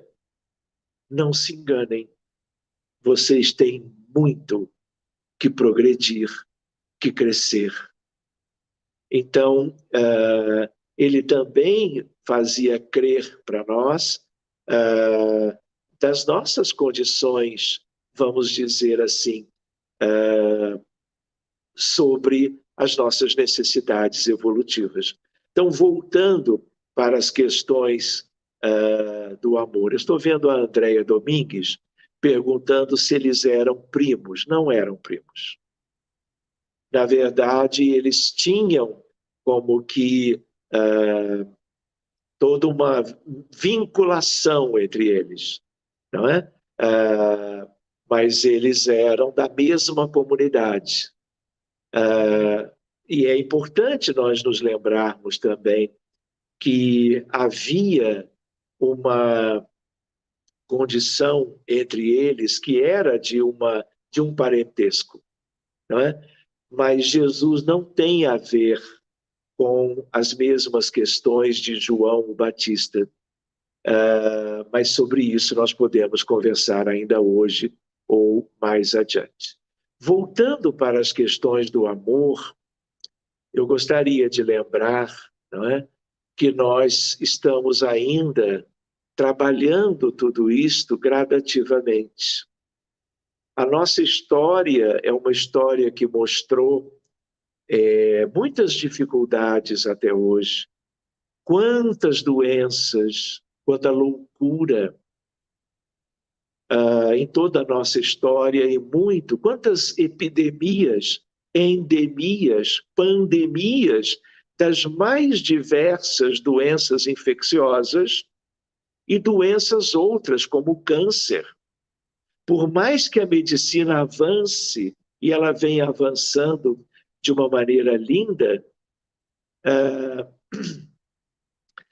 não se enganem, vocês têm muito que progredir, que crescer. Então, ele também fazia crer para nós das nossas condições, vamos dizer assim, sobre as nossas necessidades evolutivas. Então, voltando para as questões do amor, eu estou vendo a Andréia Domingues perguntando se eles eram primos. Não eram primos. Na verdade, eles tinham como que toda uma vinculação entre eles, não é? Mas eles eram da mesma comunidade. E é importante nós nos lembrarmos também que havia uma condição entre eles que era de um parentesco, não é? Mas Jesus não tem a ver com as mesmas questões de João o Batista. Mas sobre isso nós podemos conversar ainda hoje ou mais adiante. Voltando para as questões do amor, eu gostaria de lembrar, não é, que nós estamos ainda trabalhando tudo isto gradativamente. A nossa história é uma história que mostrou muitas dificuldades até hoje, quantas doenças, quanta loucura em toda a nossa história e quantas epidemias endemias, pandemias das mais diversas doenças infecciosas e doenças outras, como o câncer. Por mais que a medicina avance, e ela vem avançando de uma maneira linda,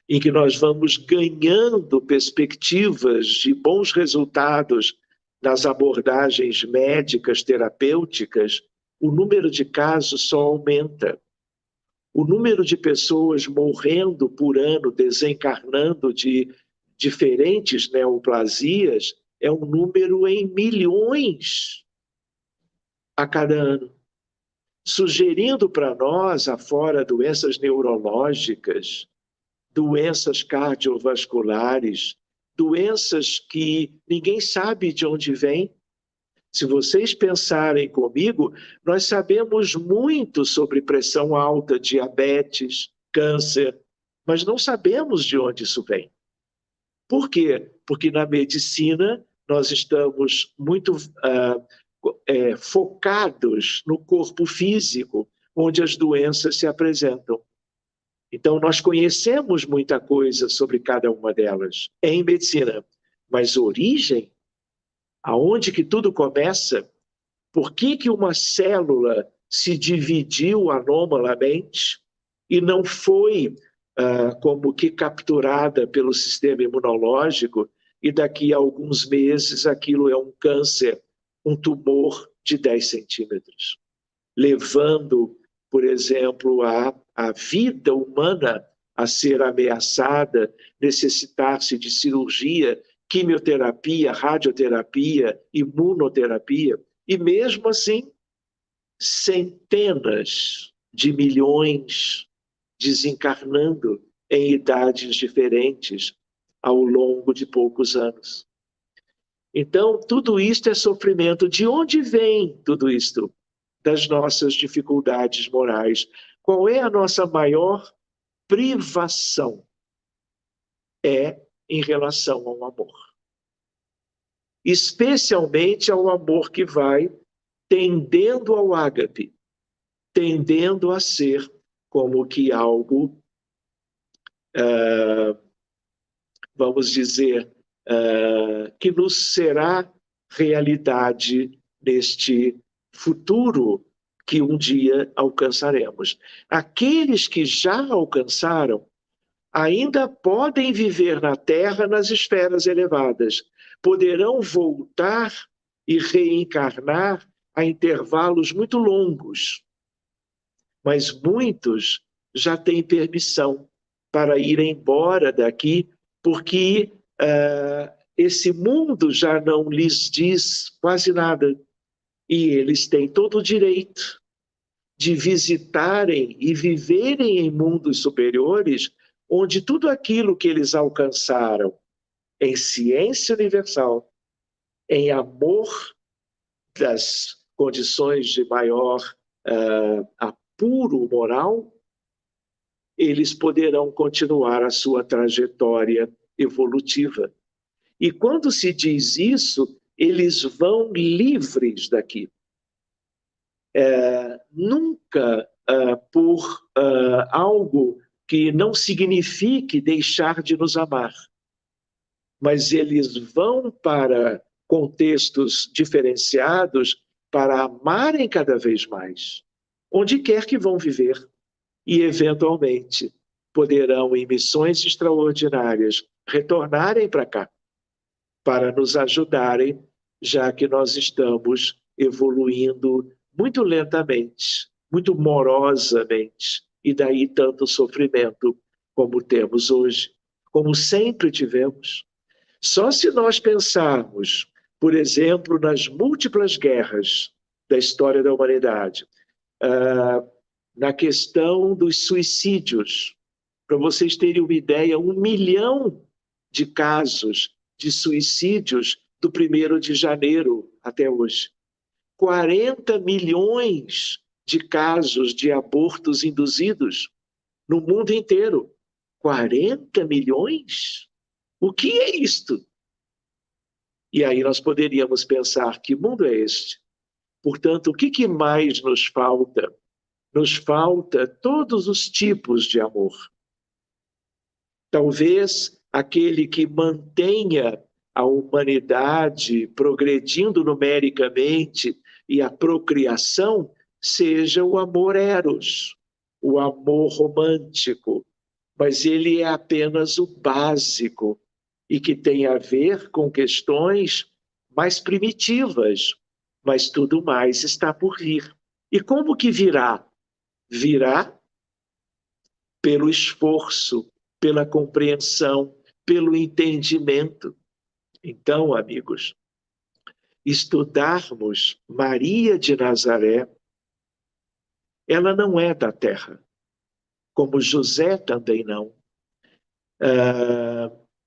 em que nós vamos ganhando perspectivas de bons resultados nas abordagens médicas, terapêuticas, o número de casos só aumenta. O número de pessoas morrendo por ano, desencarnando de diferentes neoplasias, é um número em milhões a cada ano, sugerindo para nós, afora doenças neurológicas, doenças cardiovasculares, doenças que ninguém sabe de onde vêm. Se vocês pensarem comigo, nós sabemos muito sobre pressão alta, diabetes, câncer, mas não sabemos de onde isso vem. Por quê? Porque na medicina nós estamos muito focados no corpo físico, onde as doenças se apresentam. Então, nós conhecemos muita coisa sobre cada uma delas em medicina, mas origem, aonde que tudo começa, por que uma célula se dividiu anomalamente e não foi como que capturada pelo sistema imunológico e daqui a alguns meses aquilo é um câncer, um tumor de 10 centímetros, levando, por exemplo, a vida humana a ser ameaçada, necessitar-se de cirurgia, quimioterapia, radioterapia, imunoterapia, e mesmo assim, centenas de milhões desencarnando em idades diferentes ao longo de poucos anos. Então, tudo isto é sofrimento. De onde vem tudo isto? Das nossas dificuldades morais. Qual é a nossa maior privação? É em relação ao amor. Especialmente ao amor que vai tendendo ao ágape, tendendo a ser como que algo, vamos dizer, que nos será realidade neste futuro que um dia alcançaremos. Aqueles que já alcançaram ainda podem viver na Terra nas esferas elevadas, poderão voltar e reencarnar a intervalos muito longos, mas muitos já têm permissão para ir embora daqui, porque esse mundo já não lhes diz quase nada. E eles têm todo o direito de visitarem e viverem em mundos superiores, onde tudo aquilo que eles alcançaram em ciência universal, em amor das condições de maior apuro moral, eles poderão continuar a sua trajetória evolutiva. E quando se diz isso, eles vão livres daqui. Nunca por algo que não signifique deixar de nos amar, mas eles vão para contextos diferenciados para amarem cada vez mais, onde quer que vão viver, e eventualmente poderão, em missões extraordinárias, retornarem para cá, para nos ajudarem, já que nós estamos evoluindo muito lentamente, muito morosamente, e daí tanto sofrimento como temos hoje, como sempre tivemos. Só se nós pensarmos, por exemplo, nas múltiplas guerras da história da humanidade, na questão dos suicídios, para vocês terem uma ideia, 1 milhão de casos de suicídios do 1º de janeiro até hoje. 40 milhões de casos de abortos induzidos no mundo inteiro. 40 milhões? O que é isto? E aí nós poderíamos pensar, que mundo é este? Portanto, o que mais nos falta? Nos falta todos os tipos de amor. Talvez aquele que mantenha a humanidade progredindo numericamente e a procriação seja o amor eros, o amor romântico, mas ele é apenas o básico e que tem a ver com questões mais primitivas, mas tudo mais está por vir. E como que virá? Virá pelo esforço, pela compreensão, pelo entendimento. Então, amigos, estudarmos Maria de Nazaré, ela não é da terra, como José também não.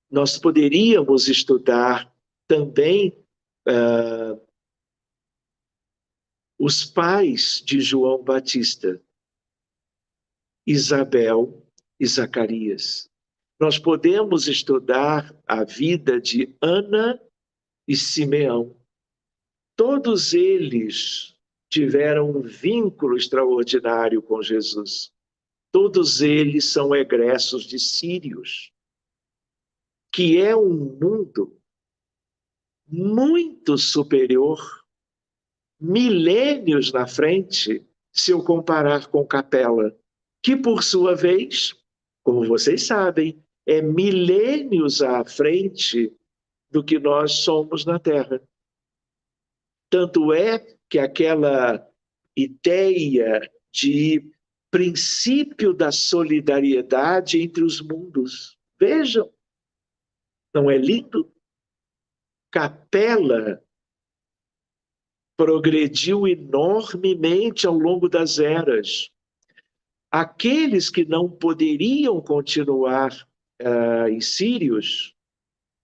Nós poderíamos estudar também os pais de João Batista, Isabel e Zacarias. Nós podemos estudar a vida de Ana e Simeão. Todos eles tiveram um vínculo extraordinário com Jesus. Todos eles são egressos de Sírios, que é um mundo muito superior, milênios na frente, se eu comparar com Capela, que, por sua vez, como vocês sabem, é milênios à frente do que nós somos na Terra. Tanto é que aquela ideia de princípio da solidariedade entre os mundos, vejam, não é lindo? Capela progrediu enormemente ao longo das eras. Aqueles que não poderiam continuar em Sírios,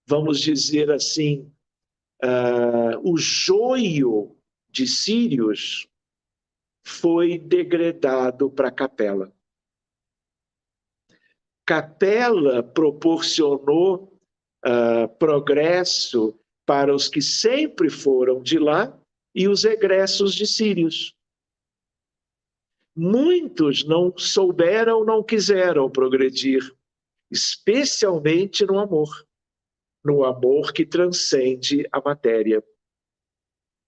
vamos dizer assim, o joio de Sírios foi degradado para Capela. Capela proporcionou progresso para os que sempre foram de lá e os egressos de Sírios. Muitos não souberam, não quiseram progredir, especialmente no amor que transcende a matéria.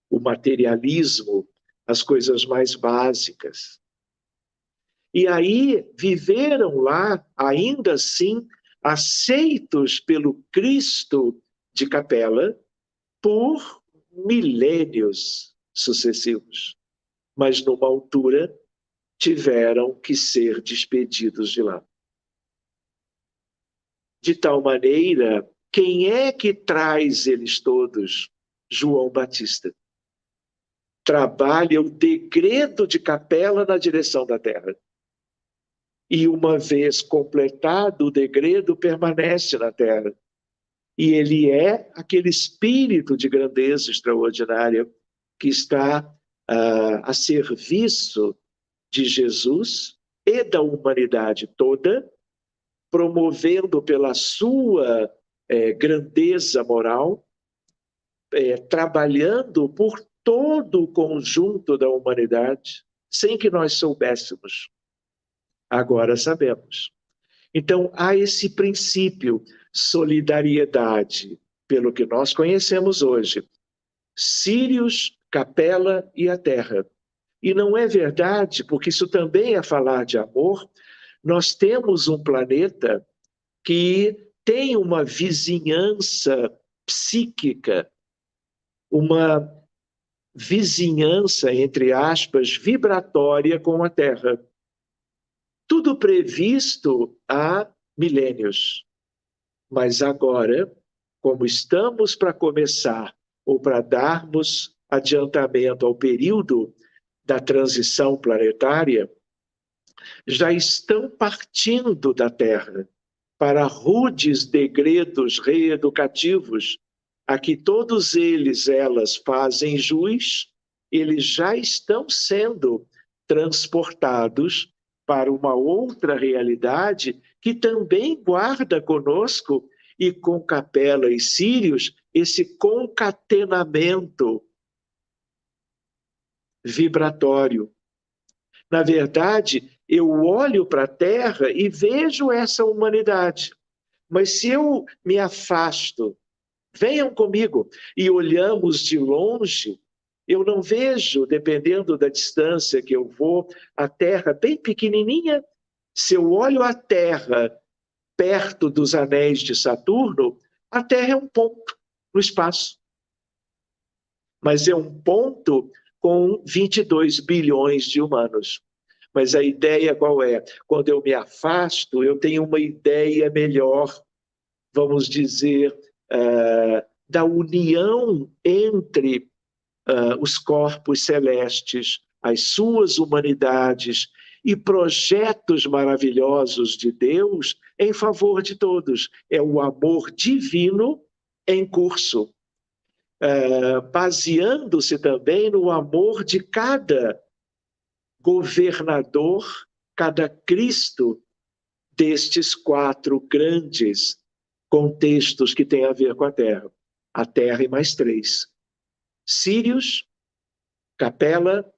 O materialismo, as coisas mais básicas. E aí viveram lá, ainda assim, aceitos pelo Cristo de Capela por milênios sucessivos. Mas numa altura tiveram que ser despedidos de lá. De tal maneira, quem é que traz eles todos? João Batista. Trabalha o degredo de Capela na direção da terra. E uma vez completado o degredo, permanece na terra. E ele é aquele espírito de grandeza extraordinária que está a serviço de Jesus e da humanidade toda, promovendo pela sua grandeza moral, trabalhando por todo o conjunto da humanidade, sem que nós soubéssemos. Agora sabemos. Então, há esse princípio, solidariedade, pelo que nós conhecemos hoje. Sírios, Capela e a Terra. E não é verdade, porque isso também é falar de amor. Nós temos um planeta que tem uma vizinhança psíquica, uma vizinhança, entre aspas, vibratória com a Terra. Tudo previsto há milênios. Mas agora, como estamos para começar, ou para darmos adiantamento ao período da transição planetária, já estão partindo da Terra para rudes degredos reeducativos, a que todos elas fazem jus, eles já estão sendo transportados para uma outra realidade que também guarda conosco e com Capela e Sírios esse concatenamento vibratório. Na verdade, eu olho para a Terra e vejo essa humanidade. Mas se eu me afasto, venham comigo, e olhamos de longe, eu não vejo, dependendo da distância que eu vou, a Terra bem pequenininha. Se eu olho a Terra perto dos anéis de Saturno, a Terra é um ponto no espaço. Mas é um ponto com 22 bilhões de humanos. Mas a ideia qual é? Quando eu me afasto, eu tenho uma ideia melhor, vamos dizer, da união entre os corpos celestes, as suas humanidades e projetos maravilhosos de Deus em favor de todos. É o amor divino em curso, baseando-se também no amor de cada governador, cada Cristo destes 4 grandes contextos que têm a ver com a Terra. A Terra e mais 3. Sírios, Capela,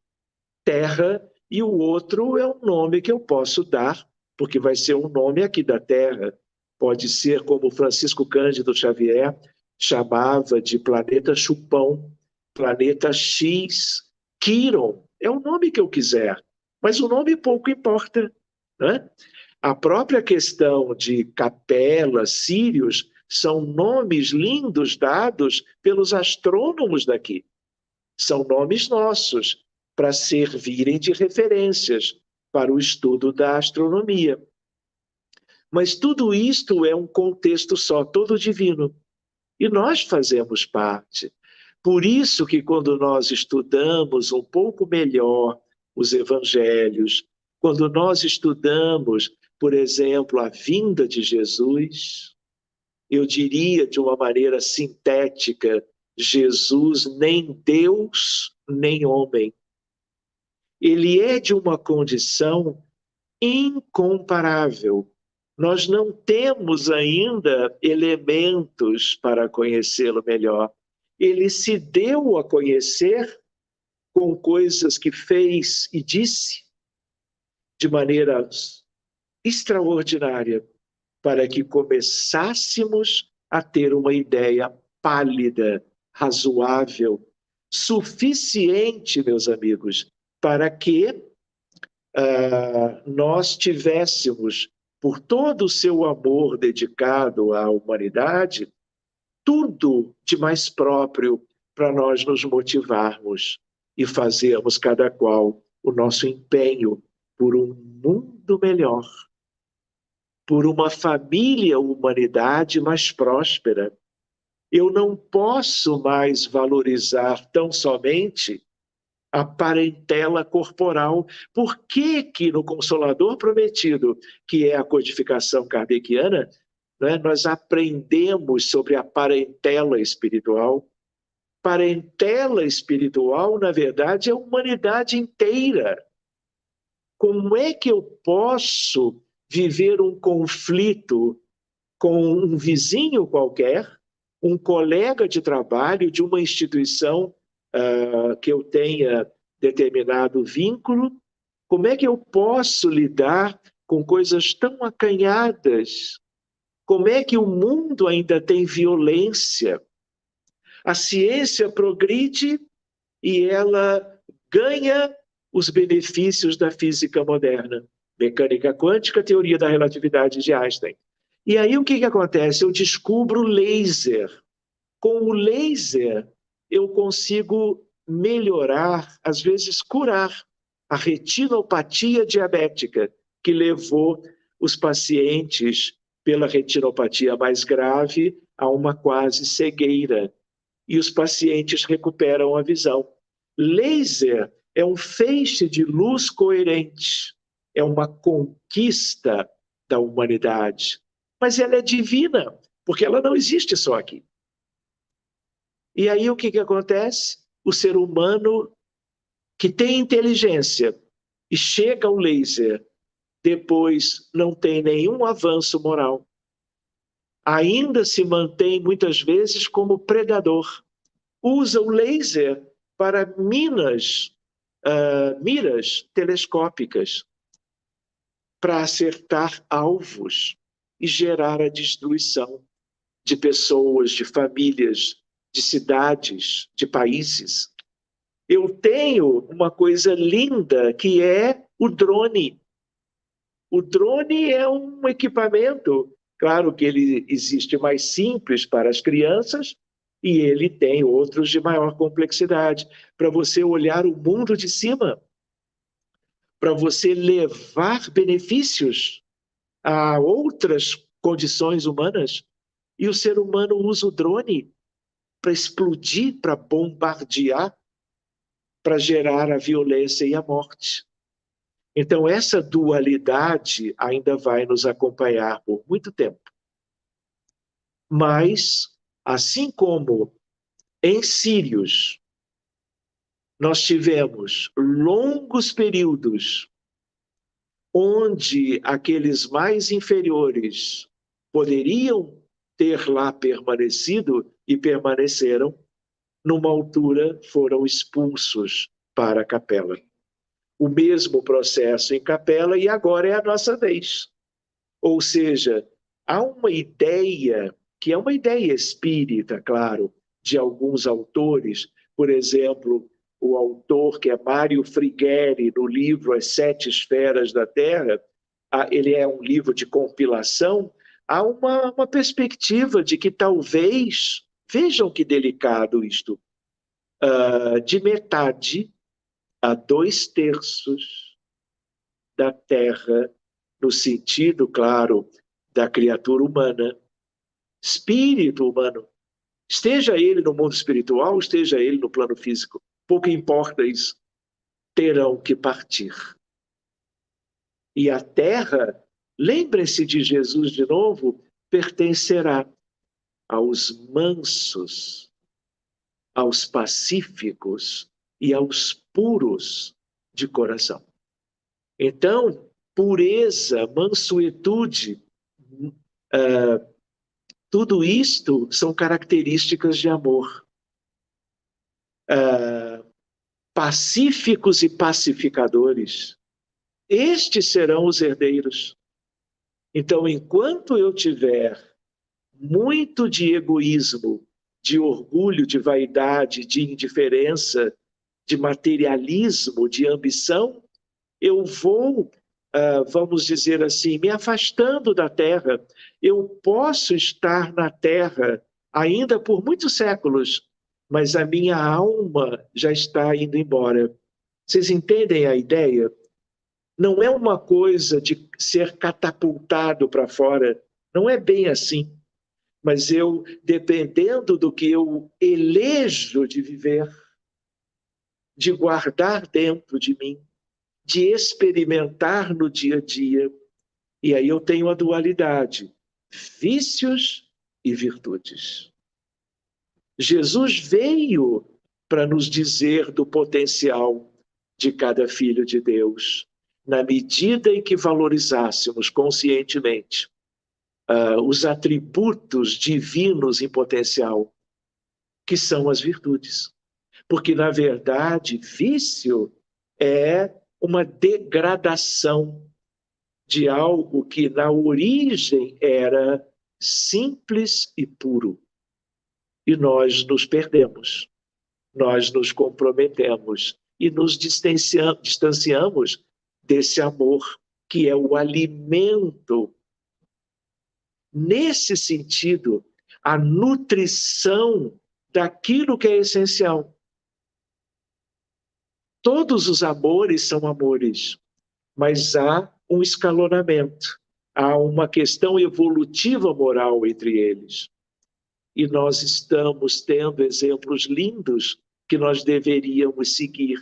Terra, e o outro é um nome que eu posso dar, porque vai ser um nome aqui da Terra. Pode ser como Francisco Cândido Xavier chamava de planeta Chupão, planeta X, Quiron, é o nome que eu quiser, mas o nome pouco importa, né? A própria questão de Capela, Sírios, são nomes lindos dados pelos astrônomos daqui. São nomes nossos, para servirem de referências para o estudo da astronomia. Mas tudo isto é um contexto só, todo divino. E nós fazemos parte. Por isso que quando nós estudamos um pouco melhor os evangelhos, quando nós estudamos, por exemplo, a vinda de Jesus, eu diria de uma maneira sintética, Jesus nem Deus, nem homem. Ele é de uma condição incomparável. Nós não temos ainda elementos para conhecê-lo melhor. Ele se deu a conhecer com coisas que fez e disse de maneira extraordinária, para que começássemos a ter uma ideia pálida, razoável, suficiente, meus amigos, para que nós tivéssemos, por todo o seu amor dedicado à humanidade, tudo de mais próprio para nós nos motivarmos e fazermos cada qual o nosso empenho por um mundo melhor, por uma família humanidade mais próspera. Eu não posso mais valorizar tão somente a parentela corporal. Por que que no Consolador Prometido, que é a codificação kardeciana, né, nós aprendemos sobre a parentela espiritual? Parentela espiritual, na verdade, é a humanidade inteira. Como é que eu posso viver um conflito com um vizinho qualquer, um colega de trabalho de uma instituição que eu tenha determinado vínculo? Como é que eu posso lidar com coisas tão acanhadas? Como é que o mundo ainda tem violência? A ciência progride e ela ganha os benefícios da física moderna. Mecânica quântica, teoria da relatividade de Einstein. E aí o que acontece? Eu descubro o laser. Com o laser, eu consigo melhorar, às vezes curar, a retinopatia diabética, que levou os pacientes, pela retinopatia mais grave, a uma quase cegueira. E os pacientes recuperam a visão. Laser é um feixe de luz coerente, é uma conquista da humanidade. Mas ela é divina, porque ela não existe só aqui. E aí o que acontece? O ser humano que tem inteligência e chega ao laser, depois não tem nenhum avanço moral. Ainda se mantém muitas vezes como predador. Usa o laser para minas miras telescópicas para acertar alvos e gerar a destruição de pessoas, de famílias, de cidades, de países. Eu tenho uma coisa linda que é o drone. O drone é um equipamento, claro que ele existe mais simples para as crianças e ele tem outros de maior complexidade, para você olhar o mundo de cima, para você levar benefícios a outras condições humanas. E o ser humano usa o drone para explodir, para bombardear, para gerar a violência e a morte. Então, essa dualidade ainda vai nos acompanhar por muito tempo. Mas, assim como em Sírios, nós tivemos longos períodos onde aqueles mais inferiores poderiam ter lá permanecido e permaneceram, numa altura foram expulsos para a capela. O mesmo processo em capela e agora é a nossa vez. Ou seja, há uma ideia, que é uma ideia espírita, claro, de alguns autores, por exemplo, o autor que é Mário Frigeri, no livro As Sete Esferas da Terra, ele é um livro de compilação, há uma perspectiva de que talvez, vejam que delicado isto, de metade a 2/3 da Terra, no sentido, claro, da criatura humana, espírito humano, esteja ele no mundo espiritual, esteja ele no plano físico, pouco importa isso, terão que partir. E a Terra, lembrem-se de Jesus de novo, pertencerá aos mansos, aos pacíficos e aos puros de coração. Então, pureza, mansuetude, tudo isto são características de amor. Pacíficos e pacificadores, estes serão os herdeiros. Então, enquanto eu tiver muito de egoísmo, de orgulho, de vaidade, de indiferença, de materialismo, de ambição, eu vou, vamos dizer assim, me afastando da Terra. Eu posso estar na Terra ainda por muitos séculos, mas a minha alma já está indo embora. Vocês entendem a ideia? Não é uma coisa de ser catapultado para fora, não é bem assim. Mas eu, dependendo do que eu elejo de viver, de guardar dentro de mim, de experimentar no dia a dia, e aí eu tenho a dualidade, vícios e virtudes. Jesus veio para nos dizer do potencial de cada filho de Deus, na medida em que valorizássemos conscientemente os atributos divinos em potencial, que são as virtudes. Porque, na verdade, vício é uma degradação de algo que, na origem, era simples e puro. E nós nos perdemos, nós nos comprometemos e nos distanciamos desse amor que é o alimento. Nesse sentido, a nutrição daquilo que é essencial. Todos os amores são amores, mas há um escalonamento, há uma questão evolutiva moral entre eles. E nós estamos tendo exemplos lindos que nós deveríamos seguir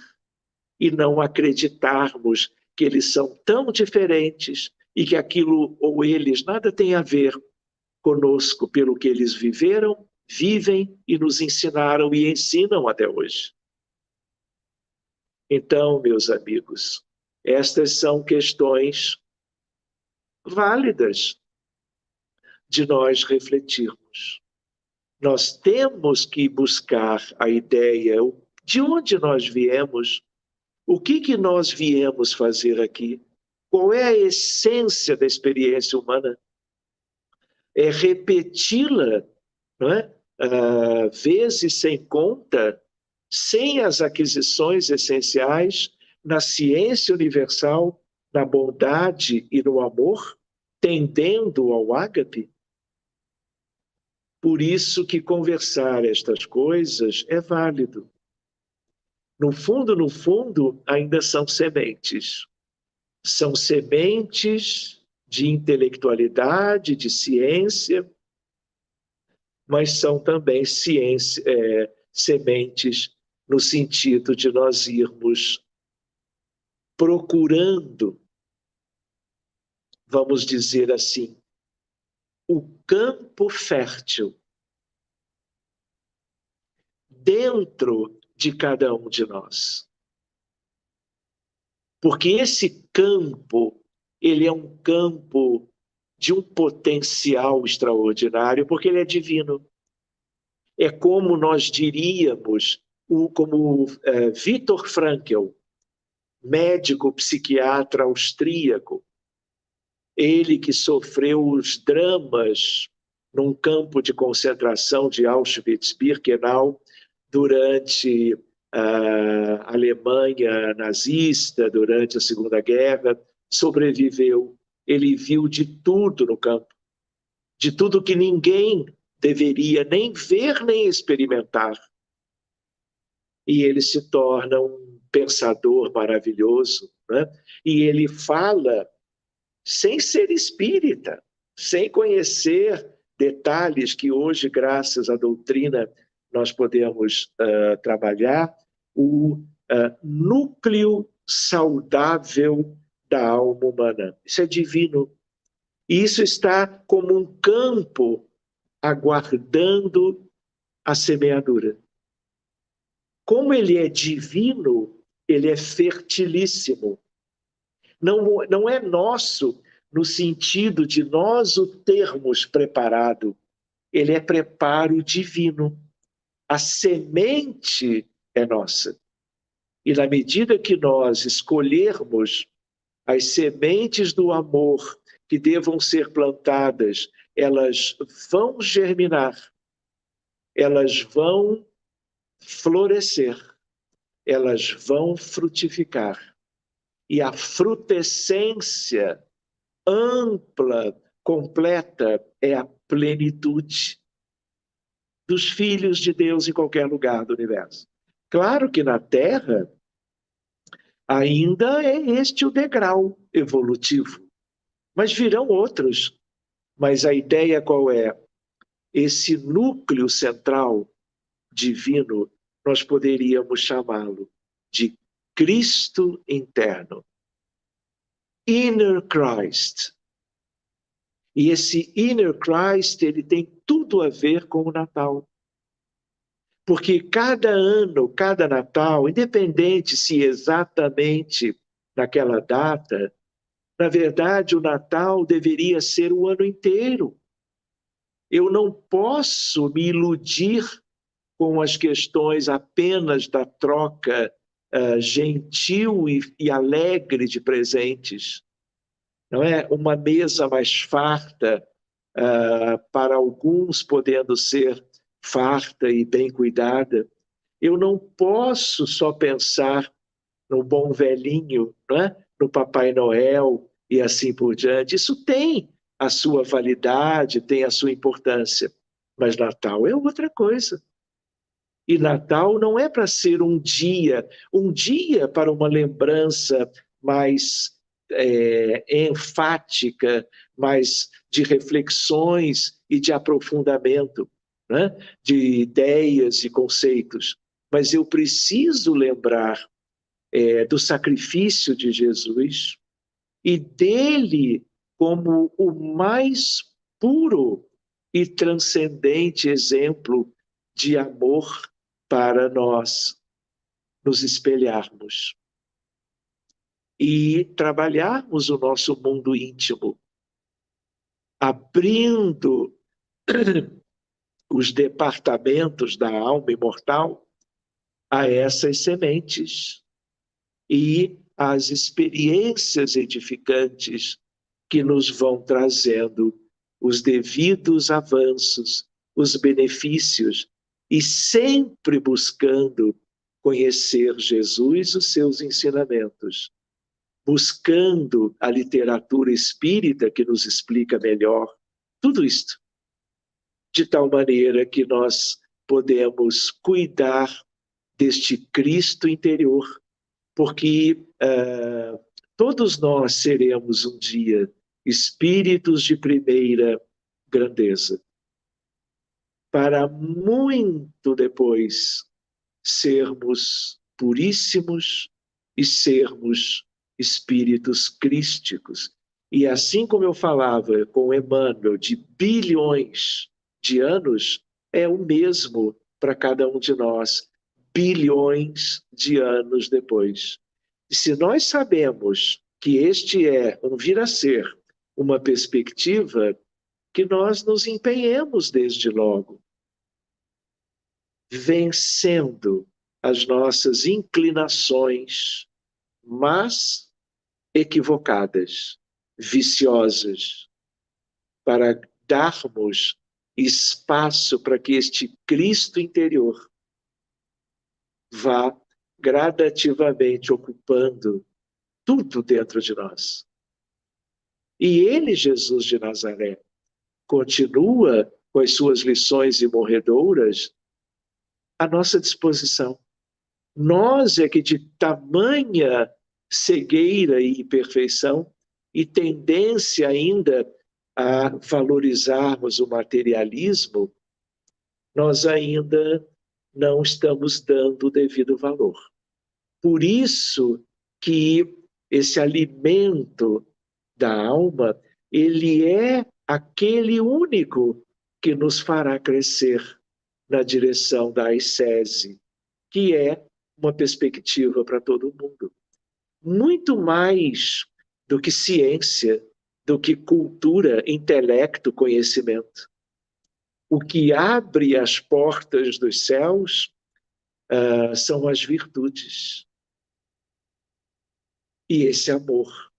e não acreditarmos que eles são tão diferentes e que aquilo ou eles nada tem a ver conosco pelo que eles viveram, vivem e nos ensinaram e ensinam até hoje. Então, meus amigos, estas são questões válidas de nós refletirmos. Nós temos que buscar a ideia de onde nós viemos, O que nós viemos fazer aqui? Qual é a essência da experiência humana? É repeti-la, não é? Vezes sem conta, sem as aquisições essenciais, na ciência universal, na bondade e no amor, tendendo ao ágape. Por isso que conversar estas coisas é válido. No fundo, ainda são sementes. São sementes de intelectualidade, de ciência, mas são também sementes no sentido de nós irmos procurando, vamos dizer assim, o campo fértil dentro de cada um de nós. Porque esse campo, ele é um campo de um potencial extraordinário, porque ele é divino. É como nós diríamos, como Viktor Frankl, médico psiquiatra austríaco, ele que sofreu os dramas num campo de concentração de Auschwitz-Birkenau durante a Alemanha nazista, durante a Segunda Guerra, sobreviveu. Ele viu de tudo no campo, de tudo que ninguém deveria nem ver nem experimentar. E ele se torna um pensador maravilhoso, né? E ele fala sem ser espírita, sem conhecer detalhes que hoje, graças à doutrina, nós podemos trabalhar, o núcleo saudável da alma humana. Isso é divino. E isso está como um campo aguardando a semeadura. Como ele é divino, ele é fertilíssimo. Não é nosso no sentido de nós o termos preparado. Ele é preparo divino. A semente é nossa. E na medida que nós escolhermos as sementes do amor que devam ser plantadas, elas vão germinar, elas vão florescer, elas vão frutificar. E a frutescência ampla, completa, é a plenitude dos filhos de Deus em qualquer lugar do universo. Claro que na Terra ainda é este o degrau evolutivo, mas virão outros. Mas a ideia qual é? Esse núcleo central divino, nós poderíamos chamá-lo de Cristo interno. Inner Christ. E esse Inner Christ, ele tem tudo a ver com o Natal. Porque cada ano, cada Natal, independente se exatamente naquela data, na verdade o Natal deveria ser o ano inteiro. Eu não posso me iludir com as questões apenas da troca gentil e alegre de presentes. Não é? Uma mesa mais farta, para alguns podendo ser farta e bem cuidada. Eu não posso só pensar no bom velhinho, não é? No Papai Noel e assim por diante. Isso tem a sua validade, tem a sua importância, mas Natal é outra coisa. E Natal não é para ser um dia para uma lembrança mais enfática, mais de reflexões e de aprofundamento, né? De ideias e conceitos. Mas eu preciso lembrar do sacrifício de Jesus e dele como o mais puro e transcendente exemplo de amor para nós nos espelharmos e trabalharmos o nosso mundo íntimo, abrindo os departamentos da alma imortal a essas sementes e as experiências edificantes que nos vão trazendo os devidos avanços, os benefícios, e sempre buscando conhecer Jesus e os seus ensinamentos, buscando a literatura espírita que nos explica melhor tudo isto, de tal maneira que nós podemos cuidar deste Cristo interior, porque todos nós seremos um dia espíritos de primeira grandeza, para muito depois sermos puríssimos e sermos espíritos crísticos. E assim como eu falava com Emmanuel de bilhões de anos, é o mesmo para cada um de nós, bilhões de anos depois. E se nós sabemos que este é um vir a ser, uma perspectiva, que nós nos empenhemos desde logo, vencendo as nossas inclinações, mas equivocadas, viciosas, para darmos espaço para que este Cristo interior vá gradativamente ocupando tudo dentro de nós. E ele, Jesus de Nazaré, continua com as suas lições imorredoras à nossa disposição. Nós é que de tamanha cegueira e imperfeição e tendência ainda a valorizarmos o materialismo, nós ainda não estamos dando o devido valor. Por isso que esse alimento da alma, ele é aquele único que nos fará crescer na direção da ascese, que é uma perspectiva para todo mundo. Muito mais do que ciência, do que cultura, intelecto, conhecimento. O que abre as portas dos céus são as virtudes. E esse amor,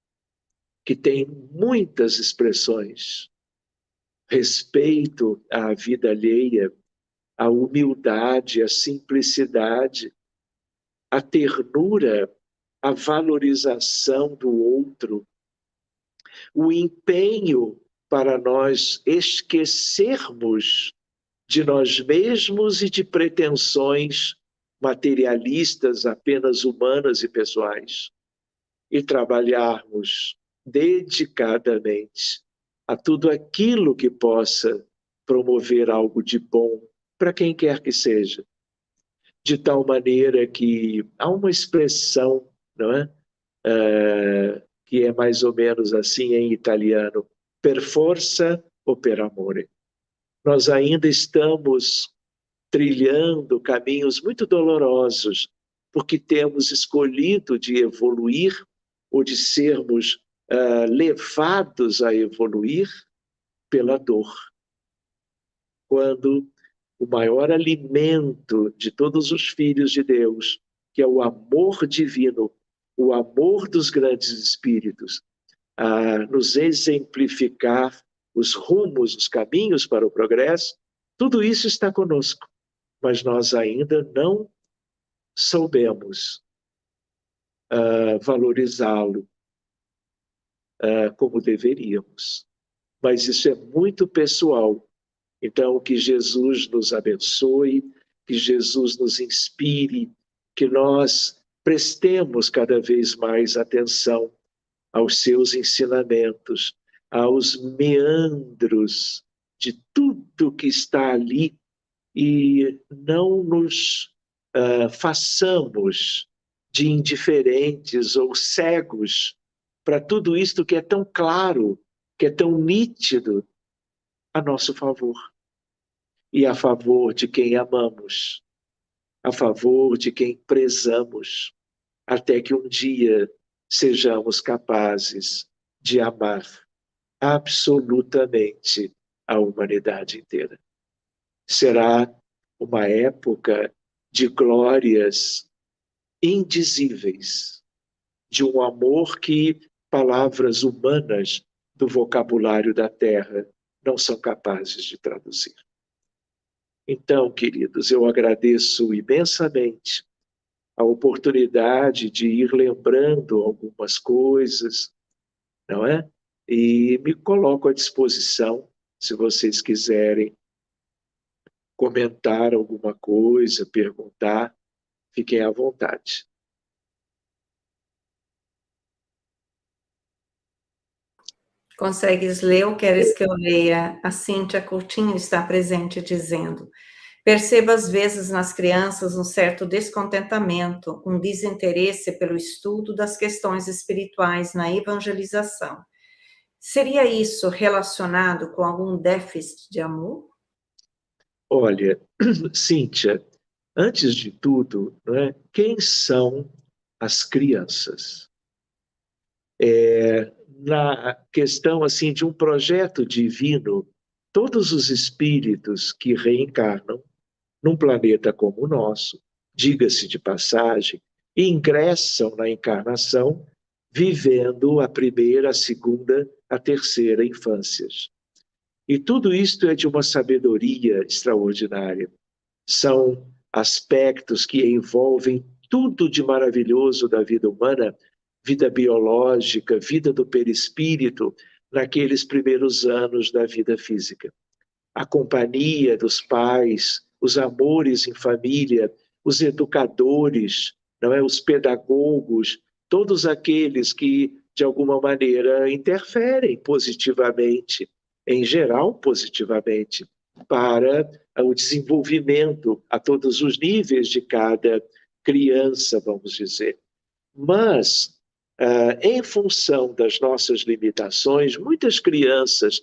que tem muitas expressões: respeito à vida alheia, a humildade, a simplicidade, a ternura, a valorização do outro, o empenho para nós esquecermos de nós mesmos e de pretensões materialistas, apenas humanas e pessoais, e trabalharmos dedicadamente a tudo aquilo que possa promover algo de bom para quem quer que seja, de tal maneira que há uma expressão, não é? Que é mais ou menos assim em italiano: per forza o per amore. Nós ainda estamos trilhando caminhos muito dolorosos, porque temos escolhido de evoluir ou de sermos levados a evoluir pela dor. Quando o maior alimento de todos os filhos de Deus, que é o amor divino, o amor dos grandes espíritos, a nos exemplificar os rumos, os caminhos para o progresso, tudo isso está conosco, mas nós ainda não soubemos valorizá-lo como deveríamos. Mas isso é muito pessoal. Então, que Jesus nos abençoe, que Jesus nos inspire, que nós prestemos cada vez mais atenção aos seus ensinamentos, aos meandros de tudo que está ali, e não nos façamos de indiferentes ou cegos para tudo isto que é tão claro, que é tão nítido a nosso favor. E a favor de quem amamos, a favor de quem prezamos, até que um dia sejamos capazes de amar absolutamente a humanidade inteira. Será uma época de glórias indizíveis, de um amor que palavras humanas do vocabulário da Terra não são capazes de traduzir. Então, queridos, eu agradeço imensamente a oportunidade de ir lembrando algumas coisas, não é? E me coloco à disposição, se vocês quiserem comentar alguma coisa, perguntar, fiquem à vontade. Consegues ler ou queres que eu leia? A Cíntia Coutinho está presente dizendo: percebo às vezes nas crianças um certo descontentamento, um desinteresse pelo estudo das questões espirituais na evangelização. Seria isso relacionado com algum déficit de amor? Olha, Cíntia, antes de tudo, não é, quem são as crianças? Na questão assim de um projeto divino, todos os espíritos que reencarnam num planeta como o nosso, diga-se de passagem, ingressam na encarnação vivendo a primeira, a segunda, a terceira infâncias. E tudo isto é de uma sabedoria extraordinária. São aspectos que envolvem tudo de maravilhoso da vida humana, vida biológica, vida do perispírito, naqueles primeiros anos da vida física. A companhia dos pais, os amores em família, os educadores, não é? Os pedagogos, todos aqueles que, de alguma maneira, interferem positivamente, em geral, positivamente, para o desenvolvimento a todos os níveis de cada criança, vamos dizer. Mas, em função das nossas limitações, muitas crianças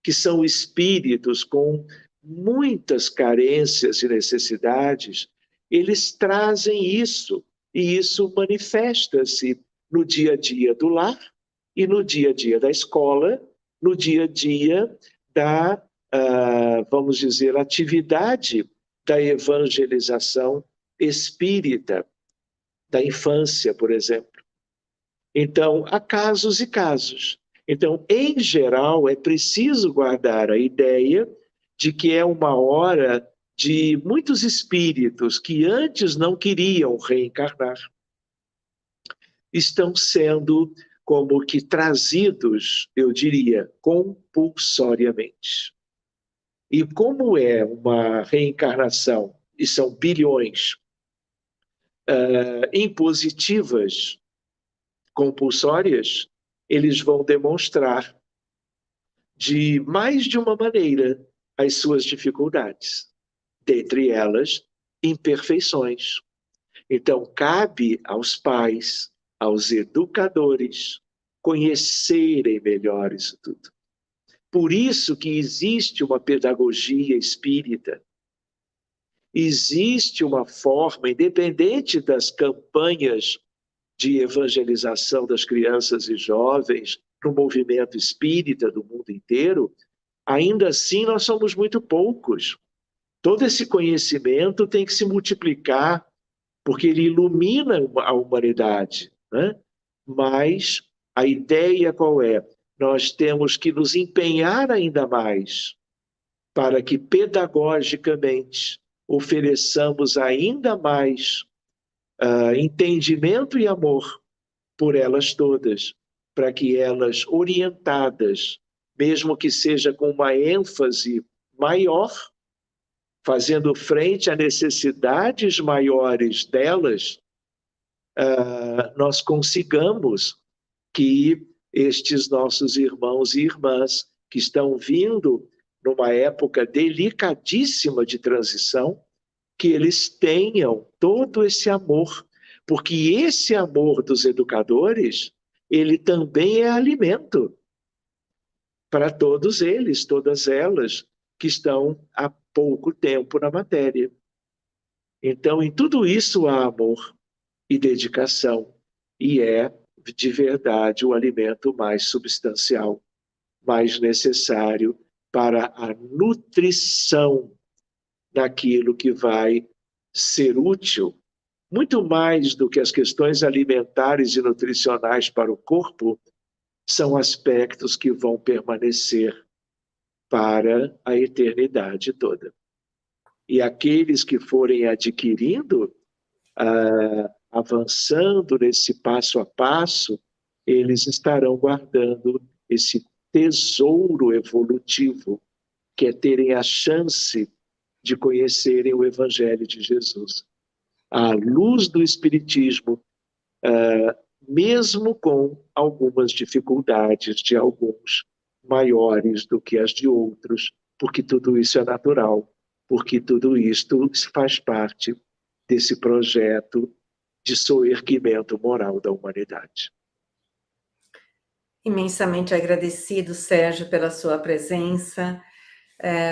que são espíritos com muitas carências e necessidades, eles trazem isso, e isso manifesta-se no dia a dia do lar e no dia a dia da escola, no dia a dia da, vamos dizer, atividade da evangelização espírita, da infância, por exemplo. Então, há casos e casos. Então, em geral, é preciso guardar a ideia de que é uma hora de muitos espíritos que antes não queriam reencarnar, estão sendo como que trazidos, eu diria, compulsoriamente. E como é uma reencarnação, e são bilhões, impositivas, compulsórias, eles vão demonstrar de mais de uma maneira as suas dificuldades, dentre elas, imperfeições. Então, cabe aos pais, aos educadores, conhecerem melhor isso tudo. Por isso que existe uma pedagogia espírita, existe uma forma, independente das campanhas de evangelização das crianças e jovens no movimento espírita do mundo inteiro, ainda assim nós somos muito poucos. Todo esse conhecimento tem que se multiplicar, porque ele ilumina a humanidade, né? Mas a ideia qual é? Nós temos que nos empenhar ainda mais para que pedagogicamente ofereçamos ainda mais entendimento e amor por elas todas, para que elas, orientadas, mesmo que seja com uma ênfase maior, fazendo frente a necessidades maiores delas, nós consigamos que estes nossos irmãos e irmãs que estão vindo numa época delicadíssima de transição, que eles tenham todo esse amor, porque esse amor dos educadores, ele também é alimento para todos eles, todas elas que estão há pouco tempo na matéria. Então, em tudo isso há amor e dedicação, e é de verdade o alimento mais substancial, mais necessário para a nutrição daquilo que vai ser útil muito mais do que as questões alimentares e nutricionais para o corpo, são aspectos que vão permanecer para a eternidade toda. E aqueles que forem adquirindo, avançando nesse passo a passo, eles estarão guardando esse tesouro evolutivo, que é terem a chance de conhecerem o Evangelho de Jesus. À luz do Espiritismo, mesmo com algumas dificuldades de alguns maiores do que as de outros, porque tudo isso é natural, porque tudo isto faz parte desse projeto de soerguimento moral da humanidade. Imensamente agradecido, Sérgio, pela sua presença,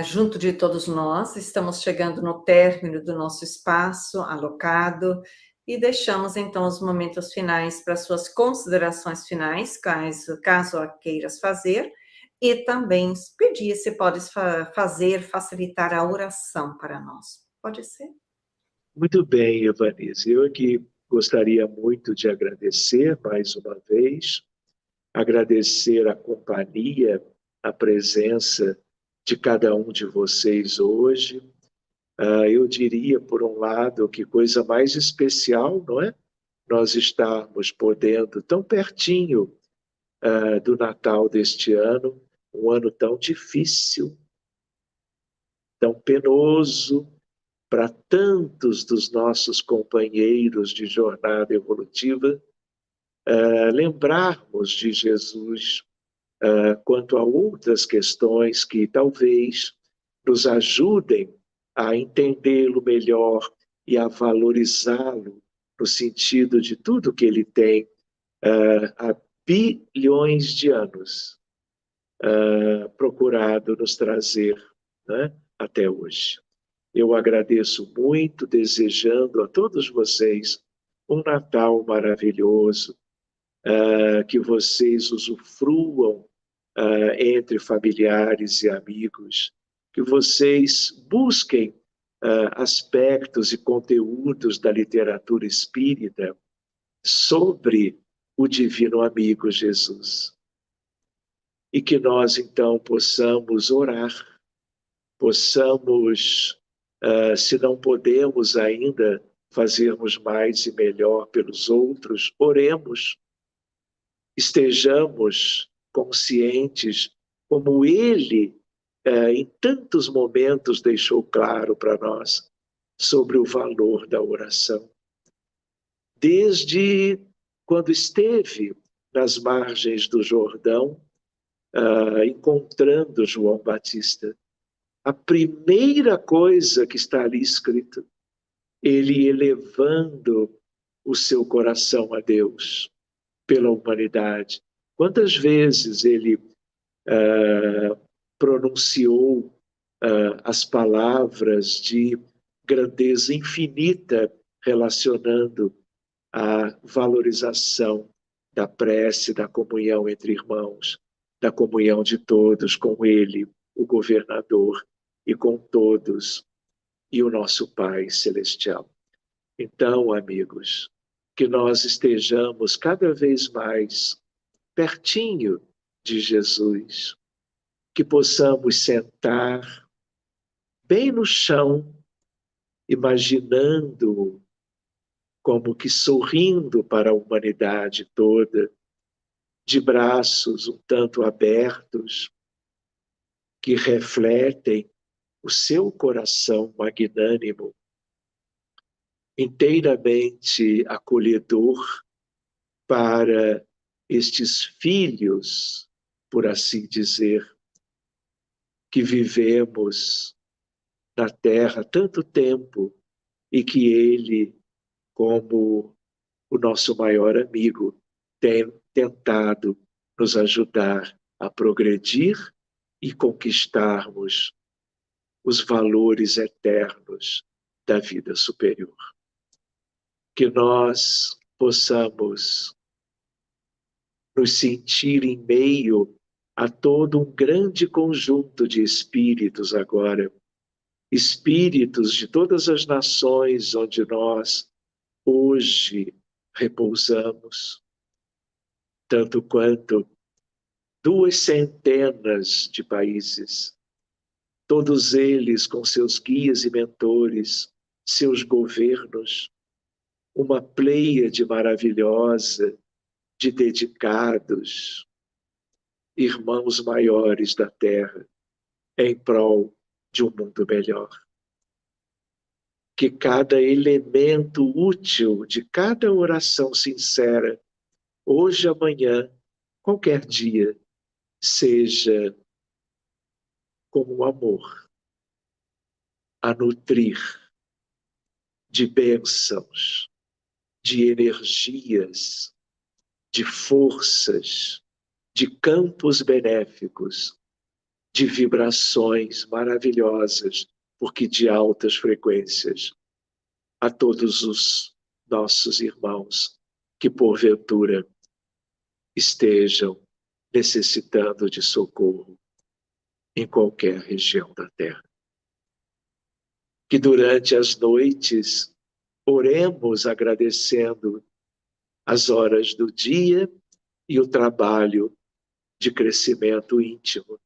junto de todos nós. Estamos chegando no término do nosso espaço alocado e deixamos, então, os momentos finais para suas considerações finais, caso a queiras fazer, e também pedir se podes facilitar a oração para nós. Pode ser? Muito bem, Evanise. Eu aqui gostaria muito de agradecer mais uma vez, agradecer a companhia, a presença de cada um de vocês hoje. Eu diria, por um lado, que coisa mais especial, não é? Nós estarmos podendo, tão pertinho do Natal deste ano, um ano tão difícil, tão penoso para tantos dos nossos companheiros de jornada evolutiva, lembrarmos de Jesus quanto a outras questões que talvez nos ajudem a entendê-lo melhor e a valorizá-lo no sentido de tudo que ele tem há bilhões de anos procurado nos trazer, né, até hoje. Eu agradeço muito, desejando a todos vocês um Natal maravilhoso, que vocês usufruam entre familiares e amigos, que vocês busquem aspectos e conteúdos da literatura espírita sobre o divino amigo Jesus. E que nós, então, possamos orar, possamos, se não podemos ainda fazermos mais e melhor pelos outros, oremos, estejamos conscientes como Ele, em tantos momentos, deixou claro para nós sobre o valor da oração. Desde quando esteve nas margens do Jordão, encontrando João Batista, a primeira coisa que está ali escrito, ele elevando o seu coração a Deus pela humanidade. Quantas vezes ele pronunciou as palavras de grandeza infinita relacionando a valorização da prece, da comunhão entre irmãos, da comunhão de todos com ele, o governador, e com todos, e o nosso Pai Celestial. Então, amigos, que nós estejamos cada vez mais pertinho de Jesus, que possamos sentar bem no chão, imaginando como que sorrindo para a humanidade toda, de braços um tanto abertos, que refletem o seu coração magnânimo, inteiramente acolhedor para estes filhos, por assim dizer, que vivemos na Terra tanto tempo e que ele, como o nosso maior amigo, tem tentado nos ajudar a progredir e conquistarmos os valores eternos da vida superior. Que nós possamos nos sentir em meio a todo um grande conjunto de espíritos agora, espíritos de todas as nações onde nós hoje repousamos, tanto quanto 200 de países, todos eles com seus guias e mentores, seus governos, uma pleiade maravilhosa de dedicados, irmãos maiores da Terra, em prol de um mundo melhor. Que cada elemento útil de cada oração sincera, hoje, amanhã, qualquer dia, seja como um amor a nutrir de bênçãos, de energias, de forças, de campos benéficos, de vibrações maravilhosas, porque de altas frequências, a todos os nossos irmãos que porventura estejam necessitando de socorro em qualquer região da Terra. Que durante as noites oremos agradecendo as horas do dia e o trabalho de crescimento íntimo.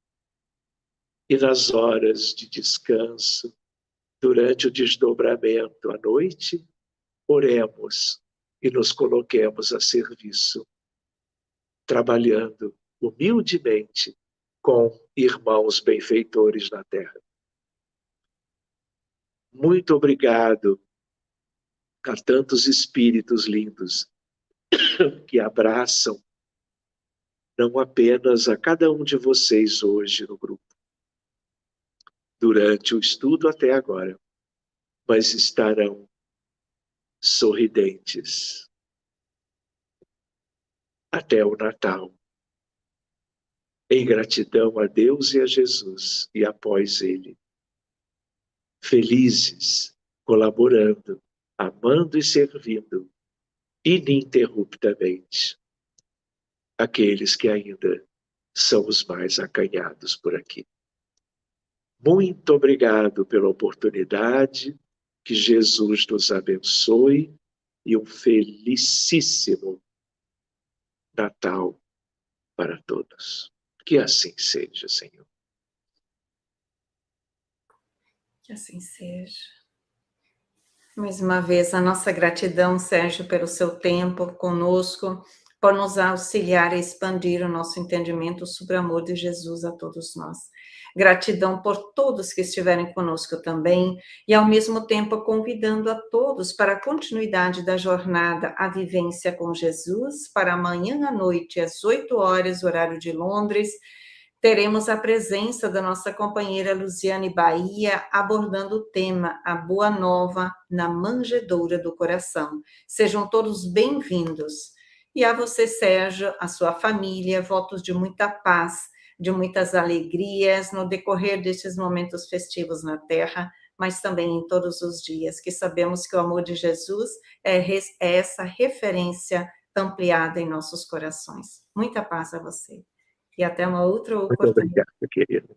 E nas horas de descanso, durante o desdobramento à noite, oremos e nos coloquemos a serviço, trabalhando humildemente com irmãos benfeitores na Terra. Muito obrigado a tantos espíritos lindos que abraçam não apenas a cada um de vocês hoje no grupo, durante o estudo até agora, mas estarão sorridentes até o Natal, em gratidão a Deus e a Jesus, e após Ele, felizes, colaborando, amando e servindo ininterruptamente aqueles que ainda são os mais acanhados por aqui. Muito obrigado pela oportunidade, que Jesus nos abençoe e um felicíssimo Natal para todos. Que assim seja, Senhor. Que assim seja. Mais uma vez, a nossa gratidão, Sérgio, pelo seu tempo conosco, por nos auxiliar a expandir o nosso entendimento sobre o amor de Jesus a todos nós. Gratidão por todos que estiverem conosco também, e ao mesmo tempo convidando a todos para a continuidade da jornada A Vivência com Jesus, para amanhã à noite, às 8 horas, horário de Londres. Teremos a presença da nossa companheira Luziane Bahia, abordando o tema A Boa Nova na Manjedoura do Coração. Sejam todos bem-vindos. E a você, Sérgio, a sua família, votos de muita paz, de muitas alegrias no decorrer destes momentos festivos na Terra, mas também em todos os dias, que sabemos que o amor de Jesus é essa referência ampliada em nossos corações. Muita paz a você. E até uma outra oportunidade. Muito obrigado, querido.